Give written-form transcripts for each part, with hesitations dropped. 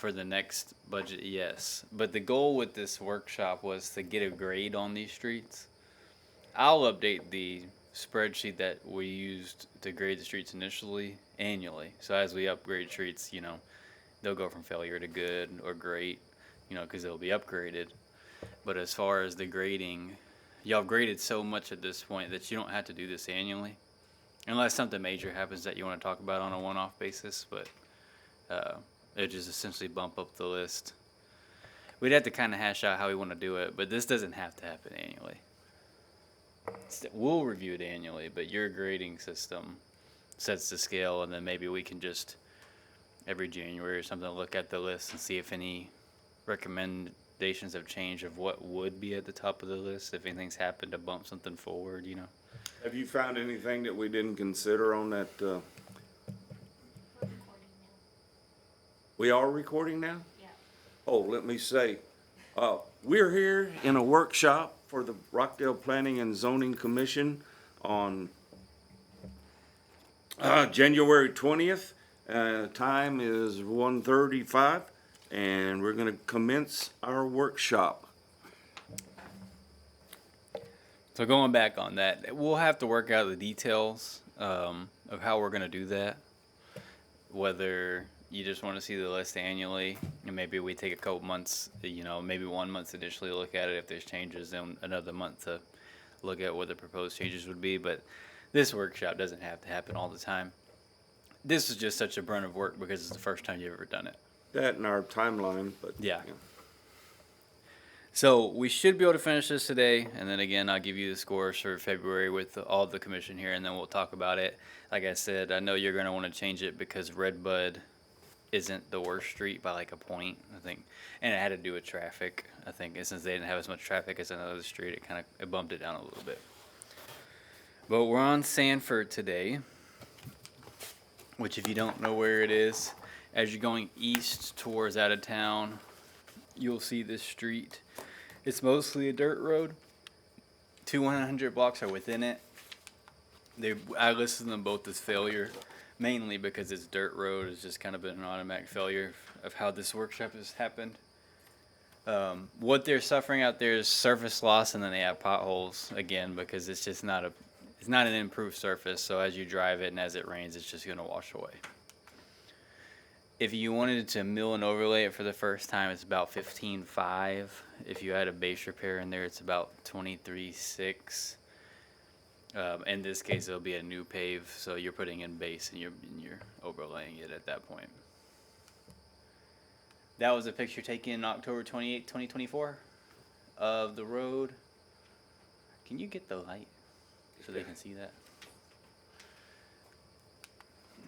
For the next budget, yes. But the goal with this workshop was to get a grade on these streets. I'll update the spreadsheet that we used to grade the streets initially annually. So as we upgrade streets, they'll go from failure to good or great, because they'll be upgraded. But as far as the grading, y'all have graded so much at this point that you don't have to do this annually, unless something major happens that you want to talk about on a one-off basis. But it just essentially bump up the list. We'd have to kind of hash out how we want to do it, but this doesn't have to happen annually. We'll review it annually, but your grading system sets the scale, and then maybe we can just every January or something look at the list and see if any recommendations have changed of what would be at the top of the list, if anything's happened to bump something forward. Have you found anything that we didn't consider on that? We are recording now? Yeah. Oh, let me say, we're here in a workshop for the Rockdale Planning and Zoning Commission on January 20th. Time is 1:35, and we're going to commence our workshop. So going back on that, we'll have to work out the details of how we're going to do that. Whether you just want to see the list annually, and maybe we take a couple months, maybe 1 month to initially look at it. If there's changes, then another month to look at what the proposed changes would be. But this workshop doesn't have to happen all the time. This is just such a brunt of work because it's the first time you've ever done it. That and our timeline, but Yeah. So we should be able to finish this today, and then again, I'll give you the scores for February with all the commission here, and then we'll talk about it. Like I said, I know you're going to want to change it because Redbud isn't the worst street by like a point, I think, and it had to do with traffic. I think, and since they didn't have as much traffic as another street, it bumped it down a little bit. But we're on Sanford today, which if you don't know where it is, as you're going east towards out of town, you'll see this street. It's mostly a dirt road. 100 blocks are within it. I listed them both as failure, mainly because it's dirt road. It's just kind of been an automatic failure of how this workshop has happened. What they're suffering out there is surface loss, and then they have potholes again because it's just not an improved surface. So as you drive it and as it rains, it's just going to wash away. If you wanted to mill and overlay it for the first time, it's about 15.5. If you had a base repair in there, it's about 23.6. In this case, it'll be a new pave, so you're putting in base and you're overlaying it at that point. That was a picture taken October 28, 2024 of the road. Can you get the light so they can see that?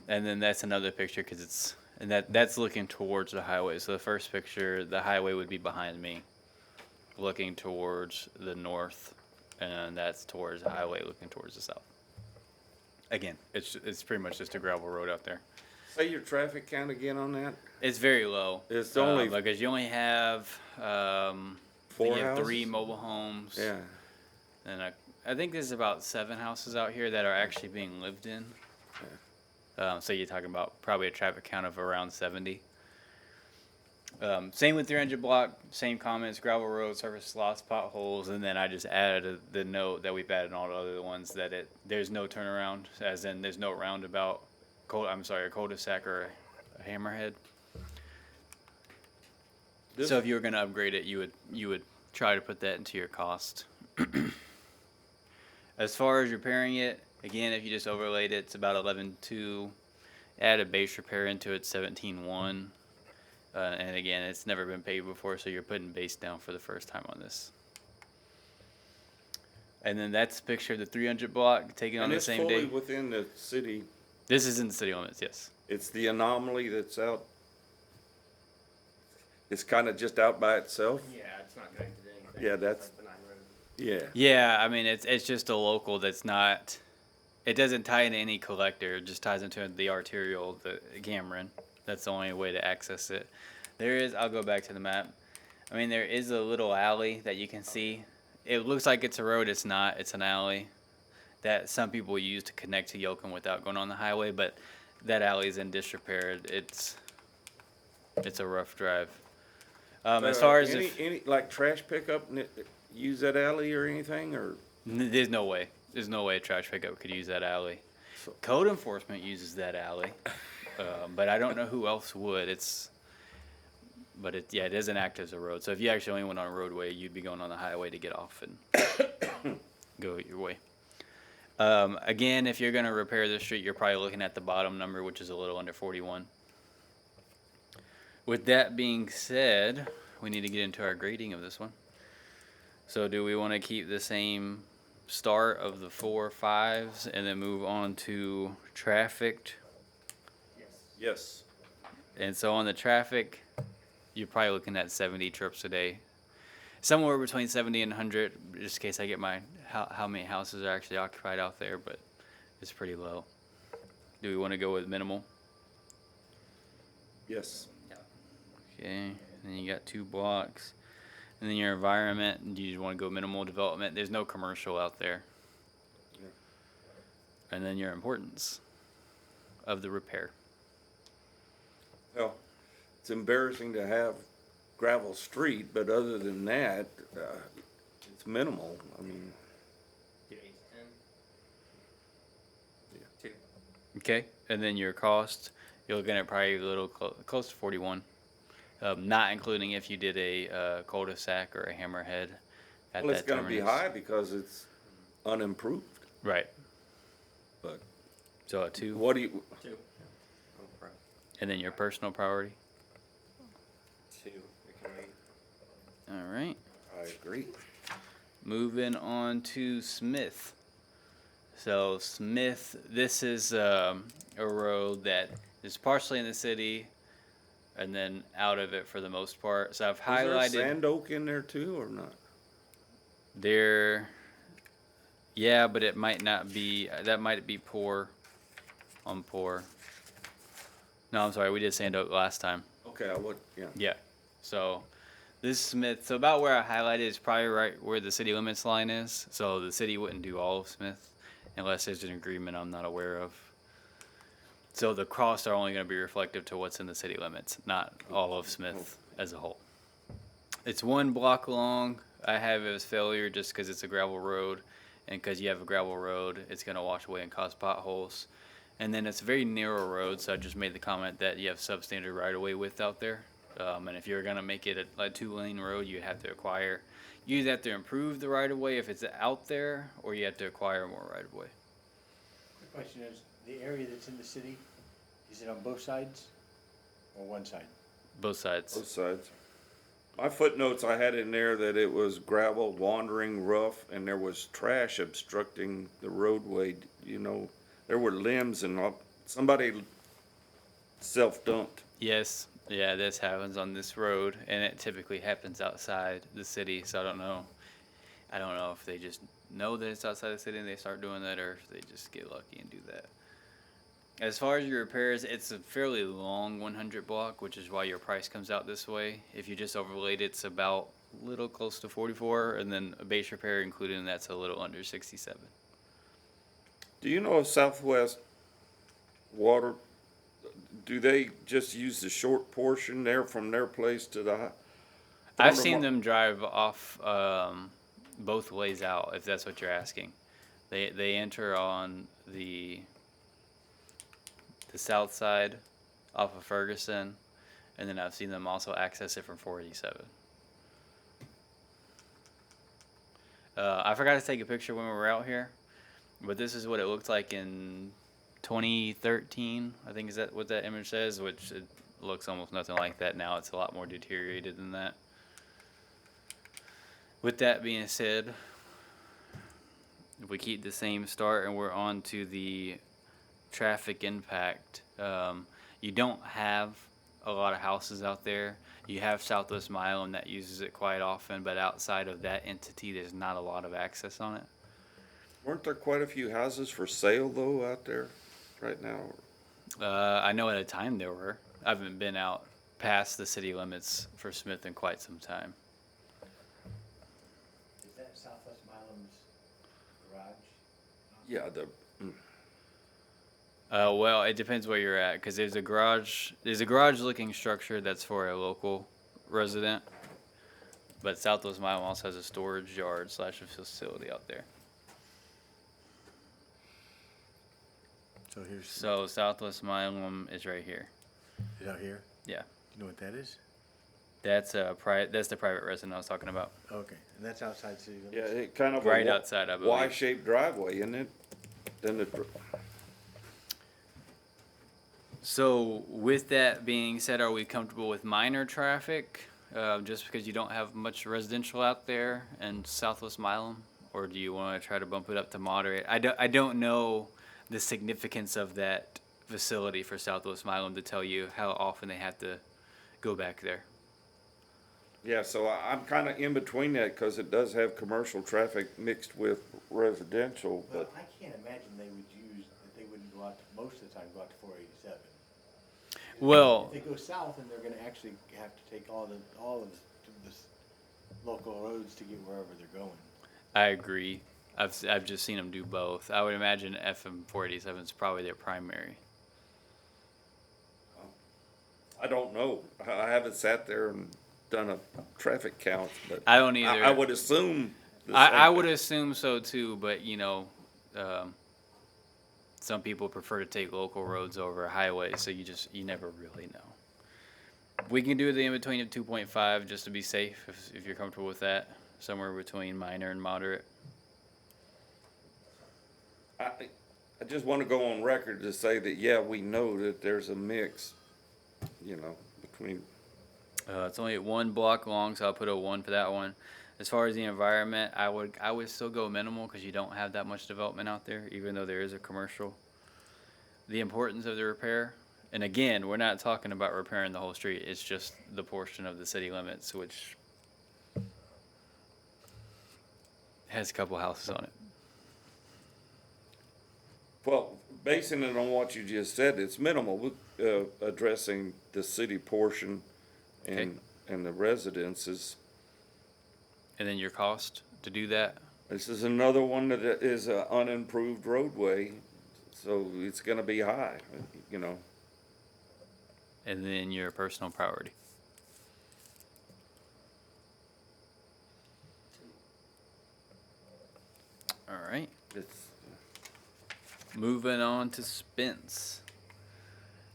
And then that's another picture because that's looking towards the highway. So the first picture, the highway would be behind me, looking towards the north, and that's towards the highway looking towards the south. Again, it's pretty much just a gravel road out there. say your traffic count again on that? It's very low. It's only because you only have four you have houses? 3 mobile homes. Yeah. And I think there's about 7 houses out here that are actually being lived in. So you're talking about probably a traffic count of around 70. Same with 300 block, same comments, gravel road, surface loss, potholes, and then I just added the note that we've added in all the other ones that there's no turnaround, as in there's no roundabout, a cul-de-sac or a hammerhead. So if you were going to upgrade it, you would try to put that into your cost. As far as repairing it, again, if you just overlaid it, it's about 11.2. Add a base repair into it, 17.1. And again, it's never been paved before, so you're putting base down for the first time on this. And then that's a picture of the 300 block taken on the same day. And it's fully within the city. This is in the city limits, yes. It's the anomaly that's out. It's kind of just out by itself. Yeah, it's not connected to anything. Yeah, that's- It's benign road. Yeah. Yeah, I mean, it's just a local that's not, it doesn't tie into any collector. It just ties into the arterial, the Cameron. That's the only way to access it. I'll go back to the map. I mean, there is a little alley that you can see. It looks like it's a road. It's not. It's an alley that some people use to connect to Yoakum without going on the highway, but that alley is in disrepair. It's a rough drive. As far as any like trash pickup use that alley or anything, or there's no way. There's no way a trash pickup could use that alley. so, Code enforcement uses that alley, but I don't know who else would. But it doesn't act as a road. So if you actually only went on a roadway, you'd be going on the highway to get off and go your way. Again, if you're going to repair the street, you're probably looking at the bottom number, which is a little under 41. With that being said, we need to get into our grading of this one. So do we want to keep the same start of the 4 5s and then move on to trafficked? yes. And so on the traffic, you're probably looking at 70 trips a day. Somewhere between 70 and 100, just in case I get my how many houses are actually occupied out there, but it's pretty low. Do we want to go with minimal? Yes. Okay, and then you got 2 blocks. And then your environment, do you want to go minimal development? There's no commercial out there. Yeah. And then your importance of the repair. Well, it's embarrassing to have gravel street, but other than that, it's minimal. I mean, Okay, and then your cost, you're looking at probably a little close to 41. Not including if you did a cul-de-sac or a hammerhead at well, it's that going to be terminus. high because it's unimproved. Right. But So a 2. what do you? 2. And then your personal priority. 2. It can wait. All right. I agree. Moving on to Smith. So Smith, this is a road that is partially in the city and then out of it for the most part. So I've highlighted Is there sand oak in there too, or not? there. Yeah, but it might not be. That might be poor on poor. No, I'm sorry. We did sand oak last time. Okay, I would. Yeah. Yeah. So this Smith. So about where I highlighted is probably right where the city limits line is. So the city wouldn't do all of Smith unless there's an agreement I'm not aware of. So the costs are only going to be reflective to what's in the city limits, not all of Smith as a whole. It's 1 block long. I have it as failure just because it's a gravel road, and because you have a gravel road, it's going to wash away and cause potholes. And then it's a very narrow road, so I just made the comment that you have substandard right-of-way width out there. And if you're going to make it a 2-lane road, you have to acquire. You either have to improve the right-of-way if it's out there, or you have to acquire more right-of-way. The question is, the area that's in the city, is it on both sides or one side? Both sides. Both sides. My footnotes, I had in there that it was gravel, wandering, rough, and there was trash obstructing the roadway. You know, there were limbs and all, somebody self-dumped. Yes, yeah, this happens on this road, and it typically happens outside the city. So I don't know if they just know that it's outside the city and they start doing that, or if they just get lucky and do that. As far as your repairs, it's a fairly long 100 block, which is why your price comes out this way. If you just overlaid it, it's about a little close to 44, and then a base repair included in that's a little under 67. Do you know if Southwest Water, do they just use the short portion there from their place to the? I've seen them drive off both ways out, if that's what you're asking. They enter on the south side off of Ferguson, and then I've seen them also access it from 487. I forgot to take a picture when we were out here, but this is what it looked like in 2013. I think is that what that image says, which it looks almost nothing like that now. It's a lot more deteriorated than that. With that being said, if we keep the same start and we're on to the traffic impact, you don't have a lot of houses out there. You have Southwest Milam that uses it quite often, but outside of that entity, there's not a lot of access on it. Weren't there quite a few houses for sale though out there right now? I know at a time there were. I haven't been out past the city limits for Smith in quite some time. Is that Southwest Milam's garage? Yeah, Well, it depends where you're at, because there's a garage looking structure that's for a local resident, but Southwest Milam also has a storage yard slash a facility out there. So here's, So Southwest Milam is right here. is out here? Yeah, You know what that is? that's that's the private resident I was talking about. Okay, and that's outside city Yeah, limits? it kind of a Right outside, I believe. Y-shaped driveway, isn't it? Then the, So with that being said, are we comfortable with minor traffic, just because you don't have much residential out there in Southwest Milam? Or do you want to try to bump it up to moderate? I don't know the significance of that facility for Southwest Milam to tell you how often they have to go back there. yeah, so I'm kind of in between that because it does have commercial traffic mixed with residential, Well, but I can't imagine they would use, that they wouldn't go out, most of the time, go out to 487. Well, If they go south, then they're gonna actually have to take all of the local roads to get wherever they're going. I agree. I've just seen them do both. I would imagine FM 487 is probably their primary. I don't know. I haven't sat there and done a traffic count, but I don't either. I would assume. the I same would thing. assume so too, but some people prefer to take local roads over a highway, so you never really know. We can do the in between of 2.5 just to be safe, if you're comfortable with that, somewhere between minor and moderate. I just want to go on record to say that, yeah, we know that there's a mix, between, It's only 1 block long, so I'll put a 1 for that one. As far as the environment, I would still go minimal because you don't have that much development out there, even though there is a commercial. The importance of the repair, and again, we're not talking about repairing the whole street. It's just the portion of the city limits which has a couple houses on it. well, basing it on what you just said, it's minimal, addressing the city portion and the residences. And then your cost to do that. This is another one that is an unimproved roadway, so it's gonna be high, And then your personal priority. All right. It's, Moving on to Spence.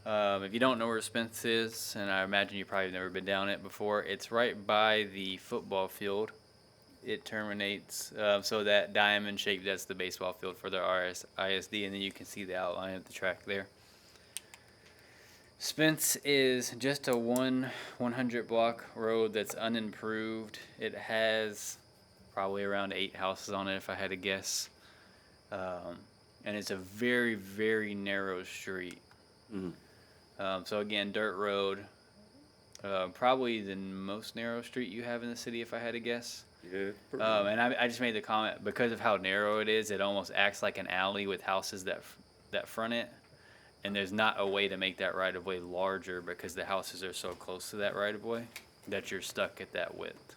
If you don't know where Spence is, and I imagine you probably never been down it before, it's right by the football field. It terminates, so that diamond shape, that's the baseball field for the ISD, and then you can see the outline of the track there. Spence is just a 100 block road that's unimproved. It has probably around 8 houses on it, if I had to guess. And it's a very, very narrow street. So again, dirt road, probably the most narrow street you have in the city, if I had to guess. yeah. And I just made the comment, because of how narrow it is, it almost acts like an alley with houses that front it. And there's not a way to make that right of way larger because the houses are so close to that right of way that you're stuck at that width.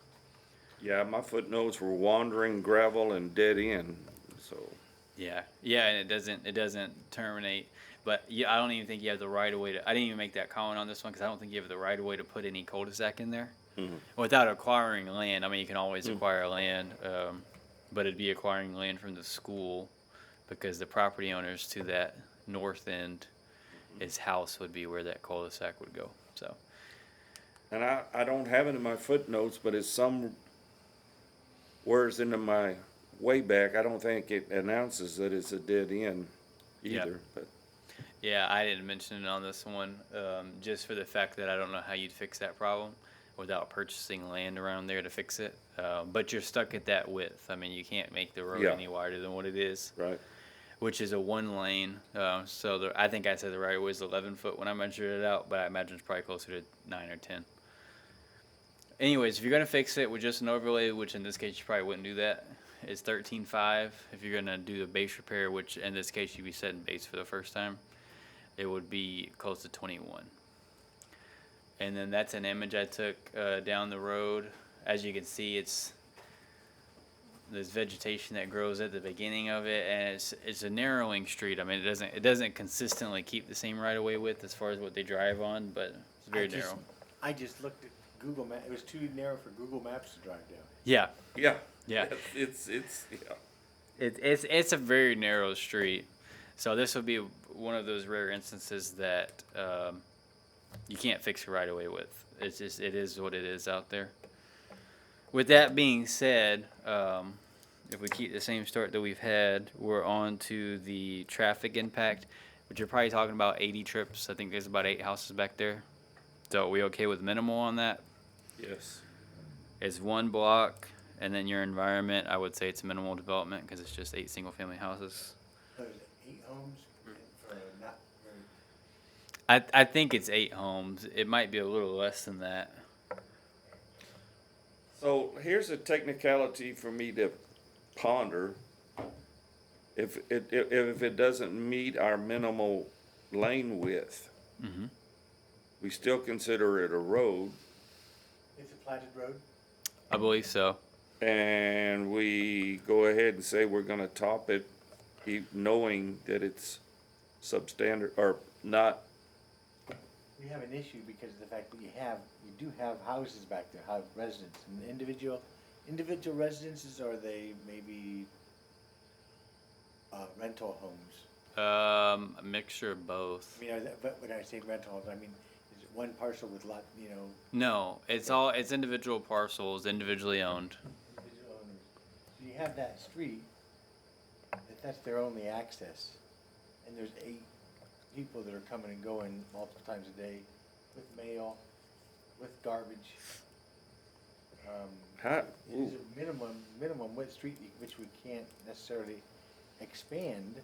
Yeah, my footnotes were wandering gravel and dead end, so. Yeah, and it doesn't terminate. But yeah, I don't even think you have the right of way to. I didn't even make that comment on this one because I don't think you have the right of way to put any cul-de-sac in there without acquiring land. I mean, you can always acquire land, but it'd be acquiring land from the school because the property owners to that north end, his house would be where that cul-de-sac would go. So. And I don't have it in my footnotes, but it's some words into my way back. I don't think it announces that it's a dead end either, but. Yeah, I didn't mention it on this one, just for the fact that I don't know how you'd fix that problem without purchasing land around there to fix it. But you're stuck at that width. I mean, you can't make the road Yeah. any wider than what it is, Right. which is a 1 lane. So I think I said the right of way is 11 foot when I measured it out, but I imagine it's probably closer to 9 or 10. Anyways, if you're gonna fix it with just an overlay, which in this case you probably wouldn't do that, it's 13.5. If you're gonna do the base repair, which in this case you'd be setting base for the first time, it would be close to 21. And then that's an image I took down the road. As you can see, it's there's vegetation that grows at the beginning of it, and it's a narrowing street. I mean, it doesn't consistently keep the same right of way width as far as what they drive on, but it's very narrow. I just looked at Google Map, it was too narrow for Google Maps to drive down. Yeah, Yeah. yeah. It's yeah. It's a very narrow street, so this would be one of those rare instances that you can't fix a right of way with. It's just it is what it is out there. With that being said, if we keep the same start that we've had, we're on to the traffic impact, which you're probably talking about 80 trips. I think there's about 8 houses back there. So are we okay with minimal on that? Yes. It's one block, and then your environment, I would say it's minimal development because it's just 8 single-family houses. So there's 8 homes for not very, I think it's 8 homes. It might be a little less than that. So here's a technicality for me to ponder. If it doesn't meet our minimal lane width, Mhm. we still consider it a road, it's a platted road? I believe so. and we go ahead and say we're gonna top it, knowing that it's substandard, or not. We have an issue because of the fact that we do have houses back there, have residents, and individual residences, or they maybe rental homes? A mixture of both. I mean, but when I say rental homes, I mean, is it one parcel with No, it's individual parcels, individually owned. individual owners? So you have that street, that's their only access, and there's 8 people that are coming and going multiple times a day with mail, with garbage. How, It is a minimum width street, which we can't necessarily expand.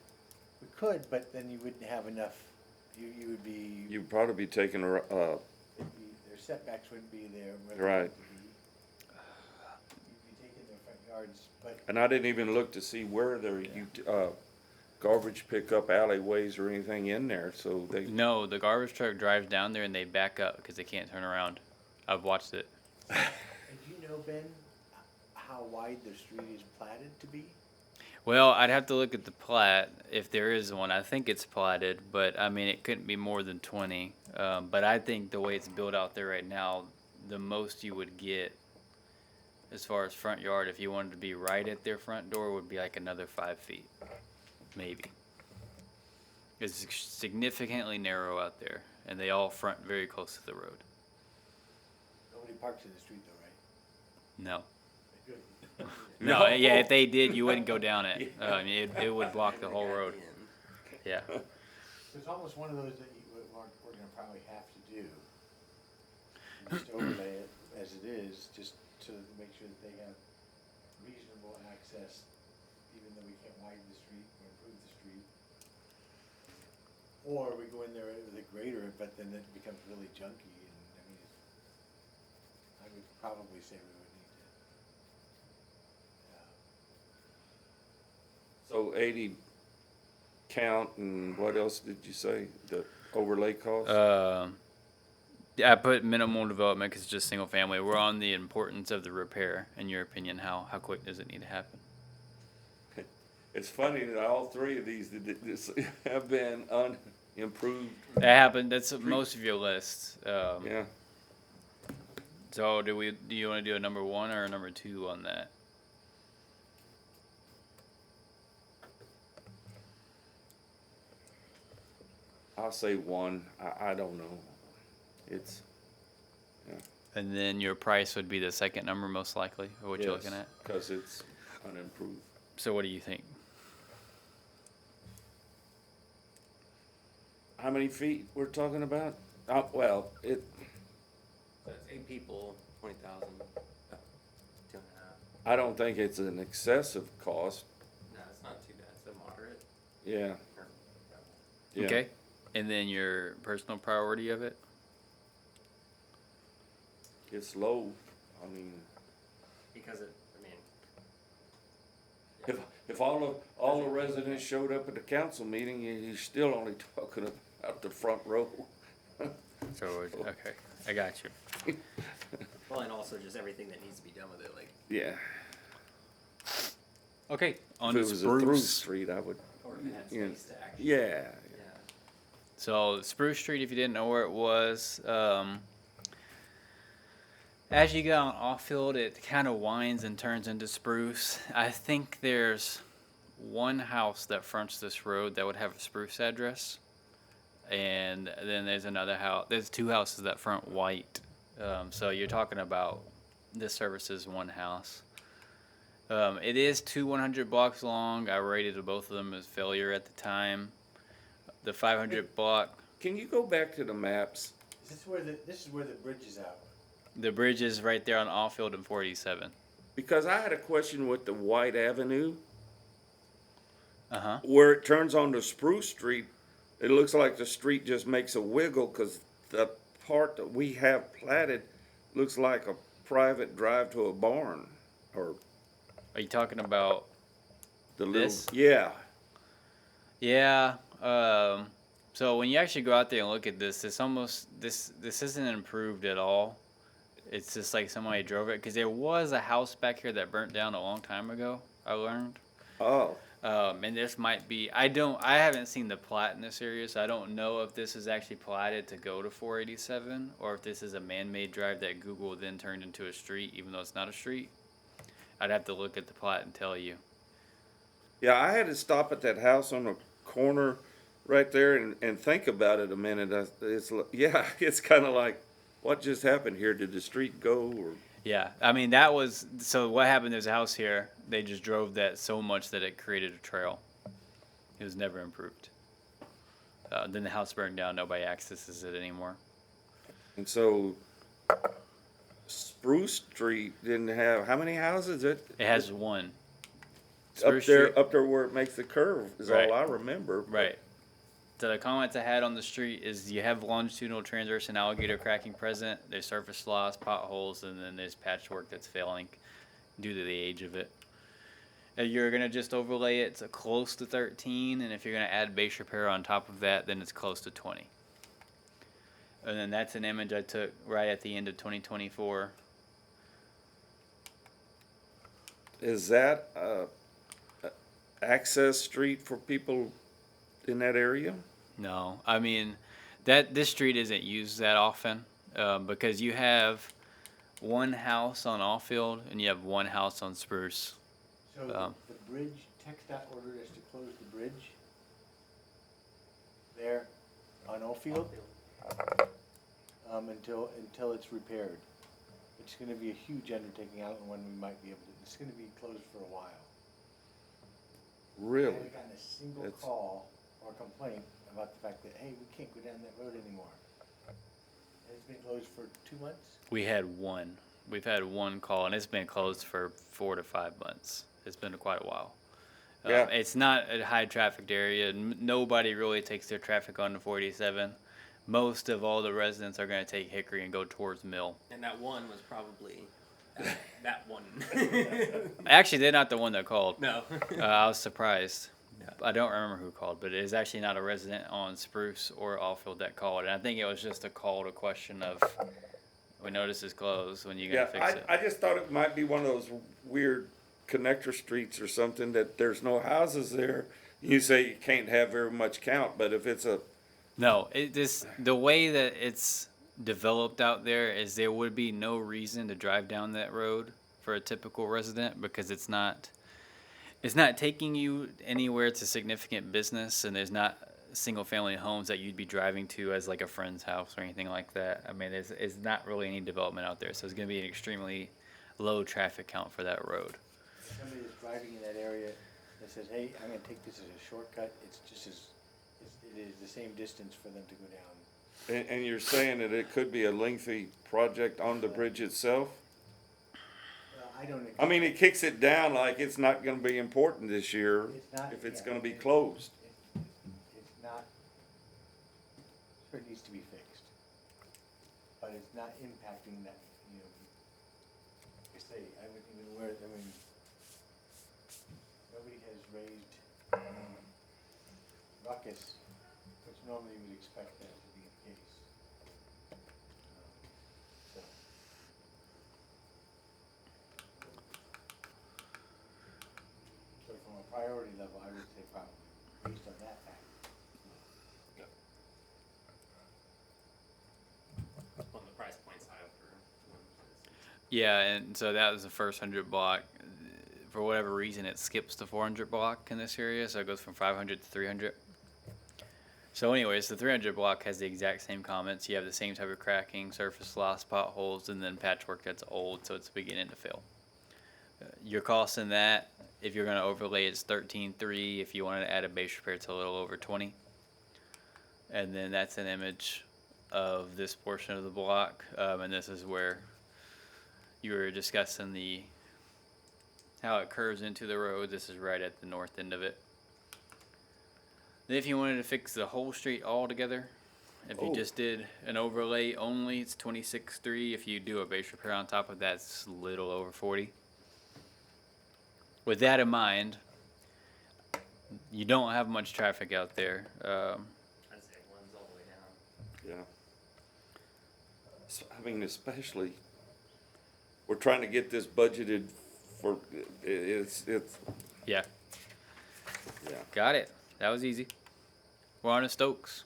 We could, but then you wouldn't have enough, you would be, you'd probably be taking their setbacks wouldn't be there. where they Right. need to be. You'd be taking their front yards, but and I didn't even look to see where there, garbage pickup alleyways or anything in there, so they, No, the garbage truck drives down there and they back up because they can't turn around. I've watched it. do you know, Ben, how wide the street is platted to be? Well, I'd have to look at the plat if there is one. I think it's platted, but I mean, it couldn't be more than 20. But I think the way it's built out there right now, the most you would get as far as front yard, if you wanted to be right at their front door, would be like another 5 feet, maybe. It's significantly narrow out there, and they all front very close to the road. Nobody parks in the street though, right? No. Good. No, yeah, if they did, you wouldn't go down it. It would block the whole road. Yeah. It's almost one of those that we're gonna probably have to do. Just overlay it as it is, just to make sure that they have reasonable access, even though we can't widen the street or improve the street. Or we go in there with a grader, but then it becomes really junky, and I mean, I would probably say we would need to. so 80 count, and what else did you say, the overlay cost? Yeah, I put minimal development because it's just single family. We're on the importance of the repair. In your opinion, how quick does it need to happen? It's funny that all 3 of these have been unimproved. That happened. That's most of your list. Yeah, So do you want to do a number 1 or a number 2 on that? I'll say 1. I don't know. It's, And then your price would be the second number most likely, or what you're looking at. because it's unimproved. So what do you think? How many feet we're talking about? Well, it, So it's 8 people, 20,000, 2.5. I don't think it's an excessive cost. No, it's not too bad. It's a moderate. Yeah. Or, Yeah. Okay. And then your personal priority of it? It's low. I mean, because it, I mean, if all the residents showed up at the council meeting, you're still only talking about the front row. So okay, I got you. well, and also just everything that needs to be done with it, like Yeah. Okay, on If to it was a through Spruce. street, I would, Or if it had Yeah. space to actually. yeah. Yeah. So Spruce Street, if you didn't know where it was, as you get on off field, it kind of winds and turns into Spruce. I think there's one house that fronts this road that would have a Spruce address, and then there's another house. There's two houses that front white. So you're talking about this service is one house. It is two 100 blocks long. I rated both of them as failure at the time. The 500 block, Can you go back to the maps? This is where the bridge is out. the bridge is right there on off field and 487. Because I had a question with the White Avenue, Uh huh. where it turns onto Spruce Street. It looks like the street just makes a wiggle because the part that we have platted looks like a private drive to a barn, or Are you talking about? the little, This? yeah. Yeah. So when you actually go out there and look at this, it's almost this isn't improved at all. It's just like somebody drove it because there was a house back here that burnt down a long time ago. I learned. Oh, And this might be, I haven't seen the plat in this area, so I don't know if this is actually platted to go to 487 or if this is a man-made drive that Google then turned into a street, even though it's not a street. I'd have to look at the plat and tell you. yeah, I had to stop at that house on the corner right there and think about it a minute. Yeah, it's kind of like, what just happened here? Did the street go, or? Yeah, I mean, that was, so what happened, there's a house here, they just drove that so much that it created a trail. It was never improved. Then the house burned down, nobody accesses it anymore. And so Spruce Street didn't have, how many houses? It has one. Up Spruce there, Street- up there where it makes the curve is Right. all I remember. Right. So the comments I had on the street is you have longitudinal transverse and alligator cracking present, there's surface loss, potholes, and then there's patchwork that's failing due to the age of it. And you're gonna just overlay it to close to 13, and if you're gonna add base repair on top of that, then it's close to 20. And then that's an image I took right at the end of 2024. Is that a access street for people in that area? No, I mean, this street isn't used that often because you have one house on off field and you have one house on Spruce. So the bridge, TxDOT ordered us to close the bridge there on Oldfield until it's repaired. It's gonna be a huge undertaking. I don't know when we might be able to, it's gonna be closed for a while. I Really? haven't gotten a single That's- call or complaint about the fact that, hey, we can't go down that road anymore. And it's been closed for 2 months? We had one. We've had one call, and it's been closed for 4 to 5 months. It's been quite a while. Yeah. It's not a high trafficked area. Nobody really takes their traffic on the 487. Most of all the residents are going to take Hickory and go towards Mill. And that one was probably that one. Actually, they're not the one that called. No. I was surprised. I don't remember who called, but it is actually not a resident on Spruce or Allfield that called. And I think it was just a call to question of, we notice it's closed, when you Yeah, going to fix it? I just thought it might be one of those weird connector streets or something that there's no houses there. You say you can't have very much count, but if it's a, No, the way that it's developed out there is there would be no reason to drive down that road for a typical resident because it's not taking you anywhere to significant business, and there's not single family homes that you'd be driving to as like a friend's house or anything like that. I mean, there's not really any development out there, so it's going to be an extremely low traffic count for that road. Somebody that's driving in that area that says, hey, I'm gonna take this as a shortcut, it is the same distance for them to go down. and you're saying that it could be a lengthy project on the bridge itself? I don't. I mean, it kicks it down like it's not gonna be important this year It's not- if it's yeah, gonna be it- closed. It's not, sure it needs to be fixed, but it's not impacting that, like I say, I wouldn't even wear, I mean, nobody has raised, ruckus, which normally you would expect that to be the case. So, priority level, I would say probably, based on that fact. On the price point's high for one. Yeah, and so that was the first 100 block. For whatever reason, it skips the 400 block in this area, so it goes from 500 to 300. So anyways, the 300 block has the exact same comments. You have the same type of cracking, surface loss, potholes, and then patchwork that's old, so it's beginning to fill. Your cost in that, if you're going to overlay, it's 13.3. If you wanted to add a base repair, it's a little over 20. And then that's an image of this portion of the block, and this is where you were discussing how it curves into the road. This is right at the north end of it. Then if you wanted to fix the whole street all together, if you just did an overlay only, it's 26.3. If you do a base repair on top of that, it's a little over 40. With that in mind, you don't have much traffic out there. I'd say one's all the way down. Yeah. So, I mean, especially, we're trying to get this budgeted for, it's, Yeah, yeah. got it. That was easy. We're on to Stokes.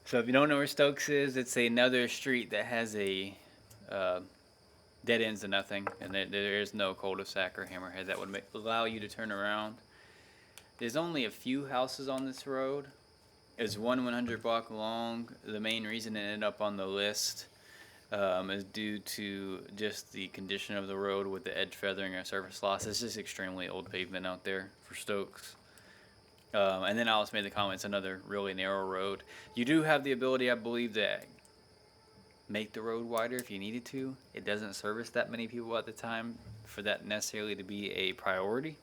So if you don't know where Stokes is, it's another street that has a dead ends to nothing, and there is no cul-de-sac or hammerhead that would allow you to turn around. There's only a few houses on this road. It's 100 block long. The main reason it ended up on the list is due to just the condition of the road with the edge feathering or surface loss. It's just extremely old pavement out there for Stokes. And then Alice made the comment, it's another really narrow road. You do have the ability, I believe, to make the road wider if you needed to. It doesn't service that many people at the time for that necessarily to be a priority.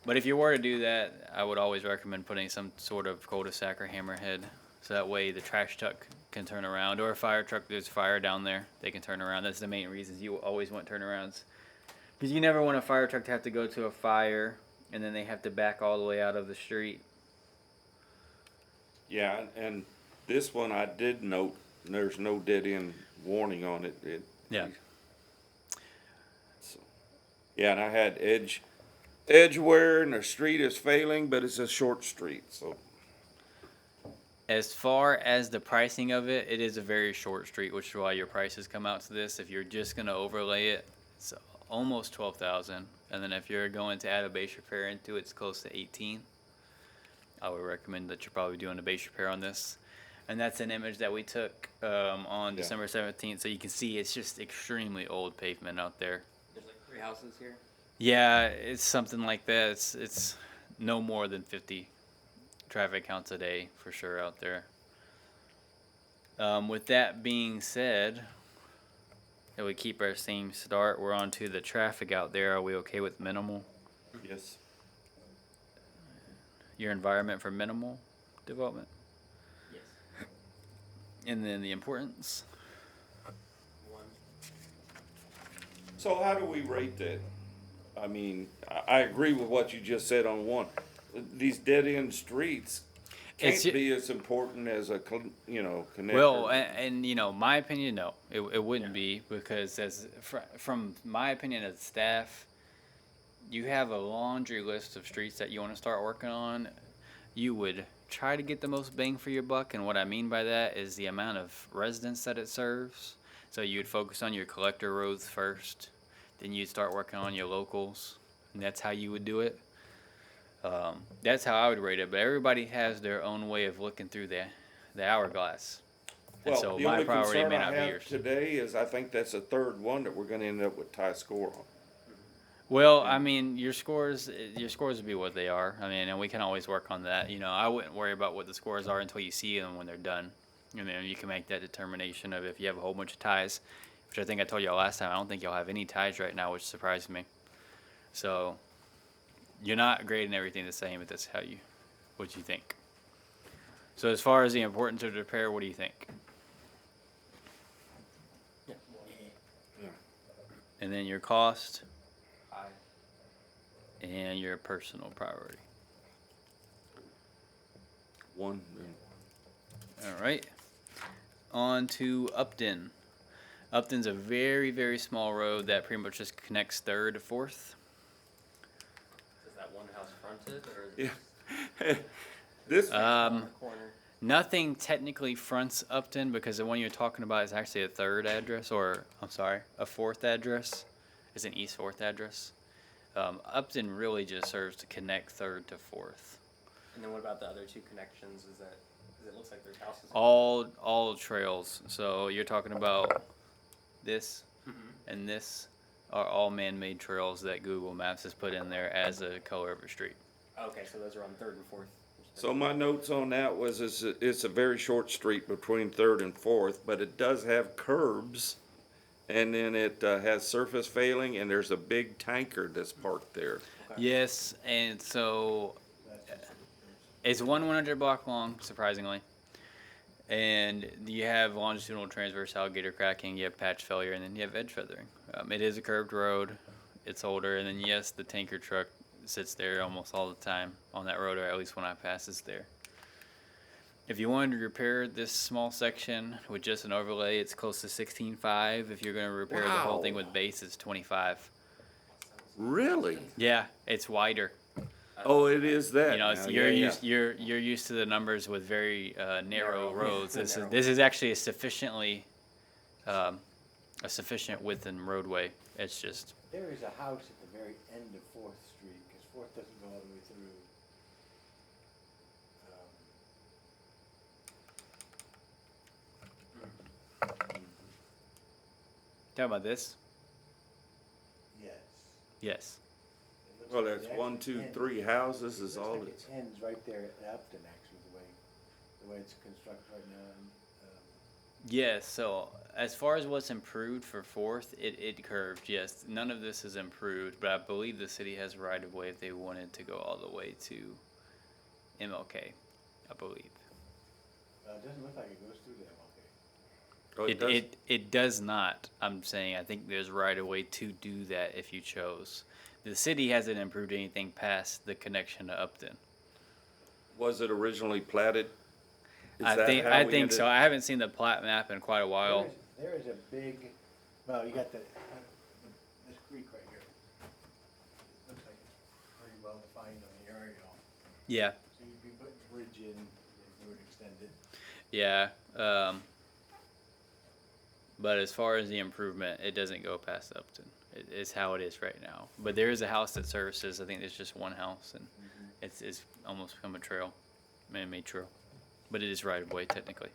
But if you were to do that, I would always recommend putting some sort of cul-de-sac or hammerhead, so that way the trash truck can turn around, or a fire truck, there's fire down there, they can turn around. That's the main reasons you always want turnarounds. Because you never want a fire truck to have to go to a fire and then they have to back all the way out of the street. Yeah, and this one I did note, there's no dead end warning on it. Yeah. So, yeah, and I had edge wear and the street is failing, but it's a short street, so. As far as the pricing of it, it is a very short street, which is why your prices come out to this. If you're just going to overlay it, it's almost 12,000. And then if you're going to add a base repair into it, it's close to 18. I would recommend that you're probably doing a base repair on this. And that's an image that we took on December 17th. So you can see it's just extremely old pavement out there. There's like 3 houses here. Yeah, it's something like that. It's no more than 50 traffic counts a day for sure out there. With that being said, if we keep our same start, we're on to the traffic out there. Are we okay with minimal? Yes. Your environment for minimal development? Yes. And then the importance? 1. So how do we rate that? I mean, I agree with what you just said on one. These dead end streets can't be as important as a, connector. Well, and my opinion, no, it wouldn't be, because from my opinion as staff, you have a laundry list of streets that you want to start working on. You would try to get the most bang for your buck, and what I mean by that is the amount of residents that it serves. So you'd focus on your collector roads first, then you'd start working on your locals, and that's how you would do it. That's how I would rate it, but everybody has their own way of looking through the hourglass. And Well, so the my only priority concern may I not be have yours. today is I think that's the third one that we're gonna end up with tie score on. Well, I mean, your scores would be what they are. I mean, and we can always work on that. I wouldn't worry about what the scores are until you see them when they're done. And then you can make that determination of if you have a whole bunch of ties, which I think I told y'all last time. I don't think y'all have any ties right now, which surprised me. So you're not grading everything the same, but that's what you think. So as far as the importance of the repair, what do you think? Yeah. And then your cost High. and your personal priority. One. All right. On to Upton. Upton's a very, very small road that pretty much just connects 3rd to 4th. house fronted, or is Yeah. it This, just on Um, the corner? Nothing technically fronts Upton because the one you're talking about is actually a third address, or I'm sorry, a fourth address. It's an East Fourth address. Upton really just serves to connect third to fourth. And then what about the other two connections? Is that, because it looks like there's houses. All trails. So you're talking about this Mm-hmm. and this are all man-made trails that Google Maps has put in there as a color of a street. Okay, so those are on Third and Fourth. so my notes on that was, it's a very short street between Third and Fourth, but it does have curbs. And then it has surface failing, and there's a big tanker that's parked there. Okay. Yes, and so That's just, it's 100 block long, surprisingly. And you have longitudinal transverse alligator cracking, you have patch failure, and then you have edge feathering. It is a curved road, it's older, and then yes, the tanker truck sits there almost all the time on that road, or at least when I pass it's there. If you wanted to repair this small section with just an overlay, it's close to 16.5. If you're going to repair the whole thing Wow. with base, it's 25. Really? Yeah, it's wider. Oh, it is that. You know, now. you're Yeah, used you're used to the numbers with very narrow Narrow. roads. Narrow. This is actually a sufficiently a sufficient width and roadway. It's just there is a house at the very end of Fourth Street, because Fourth doesn't go all the way through. talking about this. Yes. Yes. It looks Well, like that's it one, actually two, ends- three houses it is looks all like it's. it ends right there at Upton, actually, the way it's constructed right now. And, Yes. So as far as what's improved for Fourth, it curved. Yes, none of this is improved, but I believe the city has right of way if they wanted to go all the way to MLK. I believe. it doesn't look like it goes through the MLK. Oh, It, does? it does not. I'm saying I think there's right of way to do that if you chose. The city hasn't improved anything past the connection to Upton. Was it originally platted? Is I that think how I we think ended- so. I haven't seen the plat map in quite a while. There is a big, well, you got this creek right here. It looks like it's pretty well defined on the aerial. Yeah, So you'd be putting a bridge in, if you would extend it. yeah. But as far as the improvement, it doesn't go past Upton. It's how it is right now. But there is a house that services. I think there's just one house, and it's almost become a trail, man-made trail. But it is right of way technically.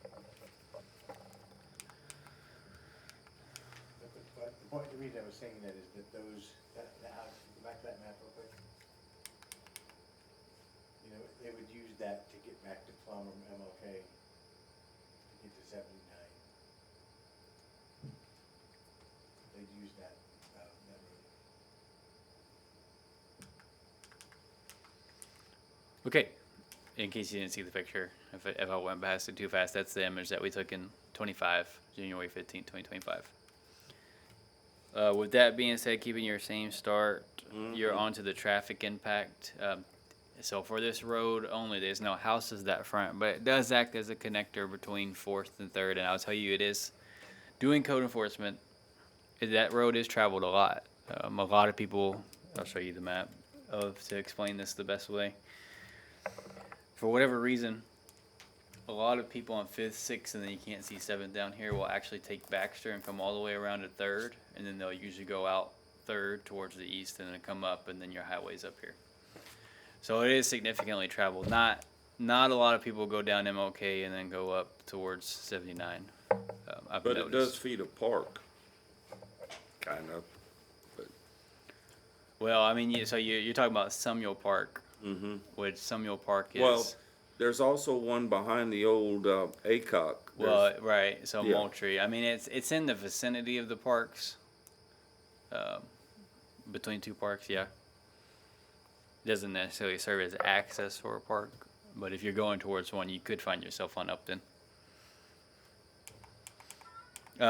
But the point, the reason I was saying that is that that house, go back to that map real quick. You know, they would use that to get back to Plum or MLK, to get to 79. They'd use that road. Okay. In case you didn't see the picture, if I went past it too fast, that's the image that we took in 25, January 15, 2025. With that being said, keeping your same start, you're on to the traffic impact. So for this road only, there's no houses that front, but it does act as a connector between Fourth and Third, and I'll tell you it is. Doing code enforcement, that road is traveled a lot. A lot of people, I'll show you the map to explain this the best way. For whatever reason, a lot of people on 5th, 6th, and then you can't see 7th down here will actually take Baxter and come all the way around to 3rd, and then they'll usually go out 3rd towards the east and then come up, and then your highway's up here. So it is significantly traveled. Not a lot of people go down MLK and then go up towards 79. I've But noticed. it does feed a park, kind of. Well, I mean, so you're talking about Samuel Park, Mm-hmm. which Samuel Park is. Well, there's also one behind the old ACOC. Well, right. So Yeah. Moultrie. I mean, it's in the vicinity of the parks. Between two parks, yeah. Doesn't necessarily serve as access for a park, but if you're going towards one, you could find yourself on Upton.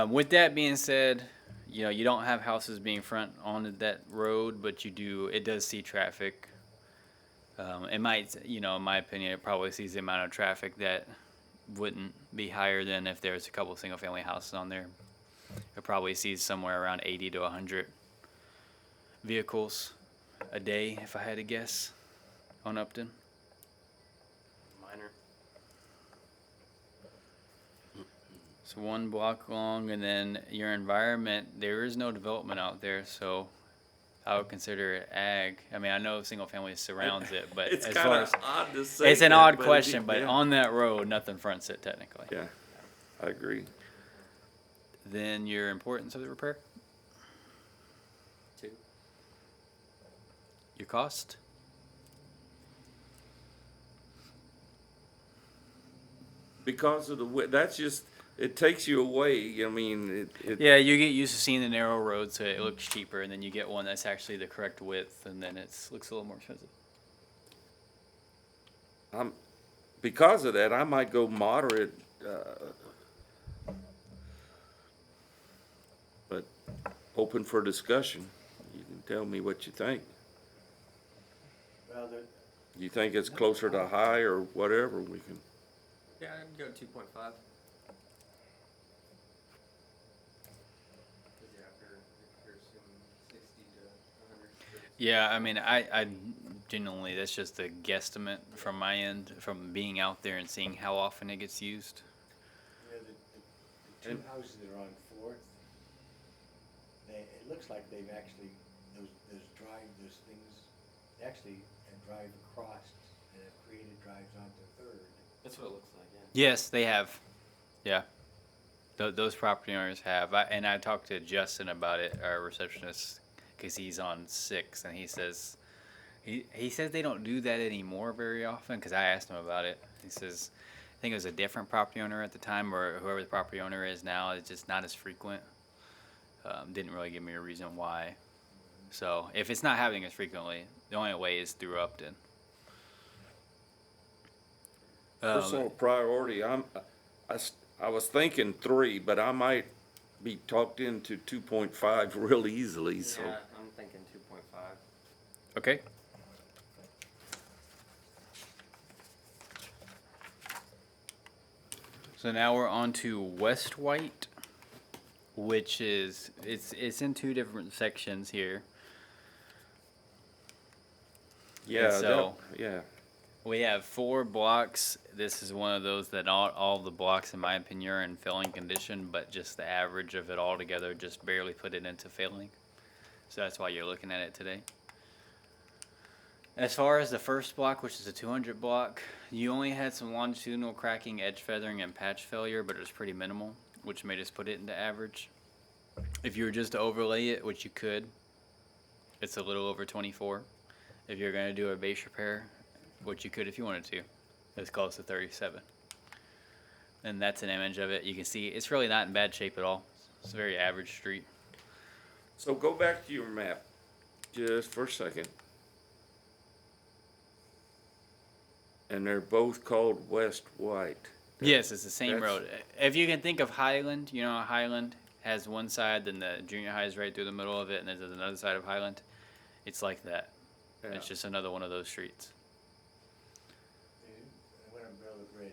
With that being said, you know, you don't have houses being front on that road, but you do. It does see traffic. It might, you know, in my opinion, it probably sees the amount of traffic that wouldn't be higher than if there's a couple single-family houses on there. It probably sees somewhere around 80 to 100 vehicles a day, if I had to guess. on Upton? Minor. It's 1 block long, and then your environment, there is no development out there, so I would consider it ag. I mean, I know single family surrounds it, but It's as kind far of as odd to say. it's an that, odd but it question, is- but yeah. on that road, nothing fronts it technically. Yeah, I agree. Then your importance of the repair, 2. your cost. Because of the that's just it takes you away. I mean, it Yeah, you get used to seeing the narrow road, so it looks cheaper, and then you get one that's actually the correct width, and then it looks a little more expensive. because of that, I might go moderate. But open for discussion. You can tell me what you think. Well, You think it's closer to high or whatever, we can. Yeah, I'd go 2.5. Yeah, if you're assuming 60 to 100. Yeah, I mean, I genuinely, that's just a guesstimate from my end, from being out there and seeing how often it gets used. you know, the two And- houses that are on Fourth, it looks like they've actually, those things, they actually drive across and have created drives onto Third. That's what it looks like, yeah. Yes, they have. Yeah. Those property owners have. And I talked to Justin about it, our receptionist, because he's on 6, and he says they don't do that anymore very often, because I asked him about it. He says, I think it was a different property owner at the time, or whoever the property owner is now, it's just not as frequent. Didn't really give me a reason why. So if it's not happening as frequently, the only way is through Upton. Personal priority, I was thinking 3, but I might be talked into 2.5 real easily, so. Yeah, I'm thinking 2.5. Okay. So now we're on to West White, which is it's in 2 different sections here. Yeah, so- yeah. We have 4 blocks. This is one of those that all the blocks, in my opinion, are in failing condition, but just the average of it all together just barely put it into failing. So that's why you're looking at it today. As far as the first block, which is a 200 block, you only had some longitudinal cracking, edge feathering, and patch failure, but it was pretty minimal, which made us put it into average. If you were just to overlay it, which you could, it's a little over 24. If you're going to do a base repair, which you could if you wanted to, it's close to 37. And that's an image of it. You can see it's really not in bad shape at all. It's a very average street. So go back to your map, just for a second. And they're both called West White. Yes, it's the same That's- road. If you can think of Highland, you know, Highland has one side, then the junior high is right through the middle of it, and there's another side of Highland. It's like that. Yeah. It's just another one of those streets. They went and built a bridge.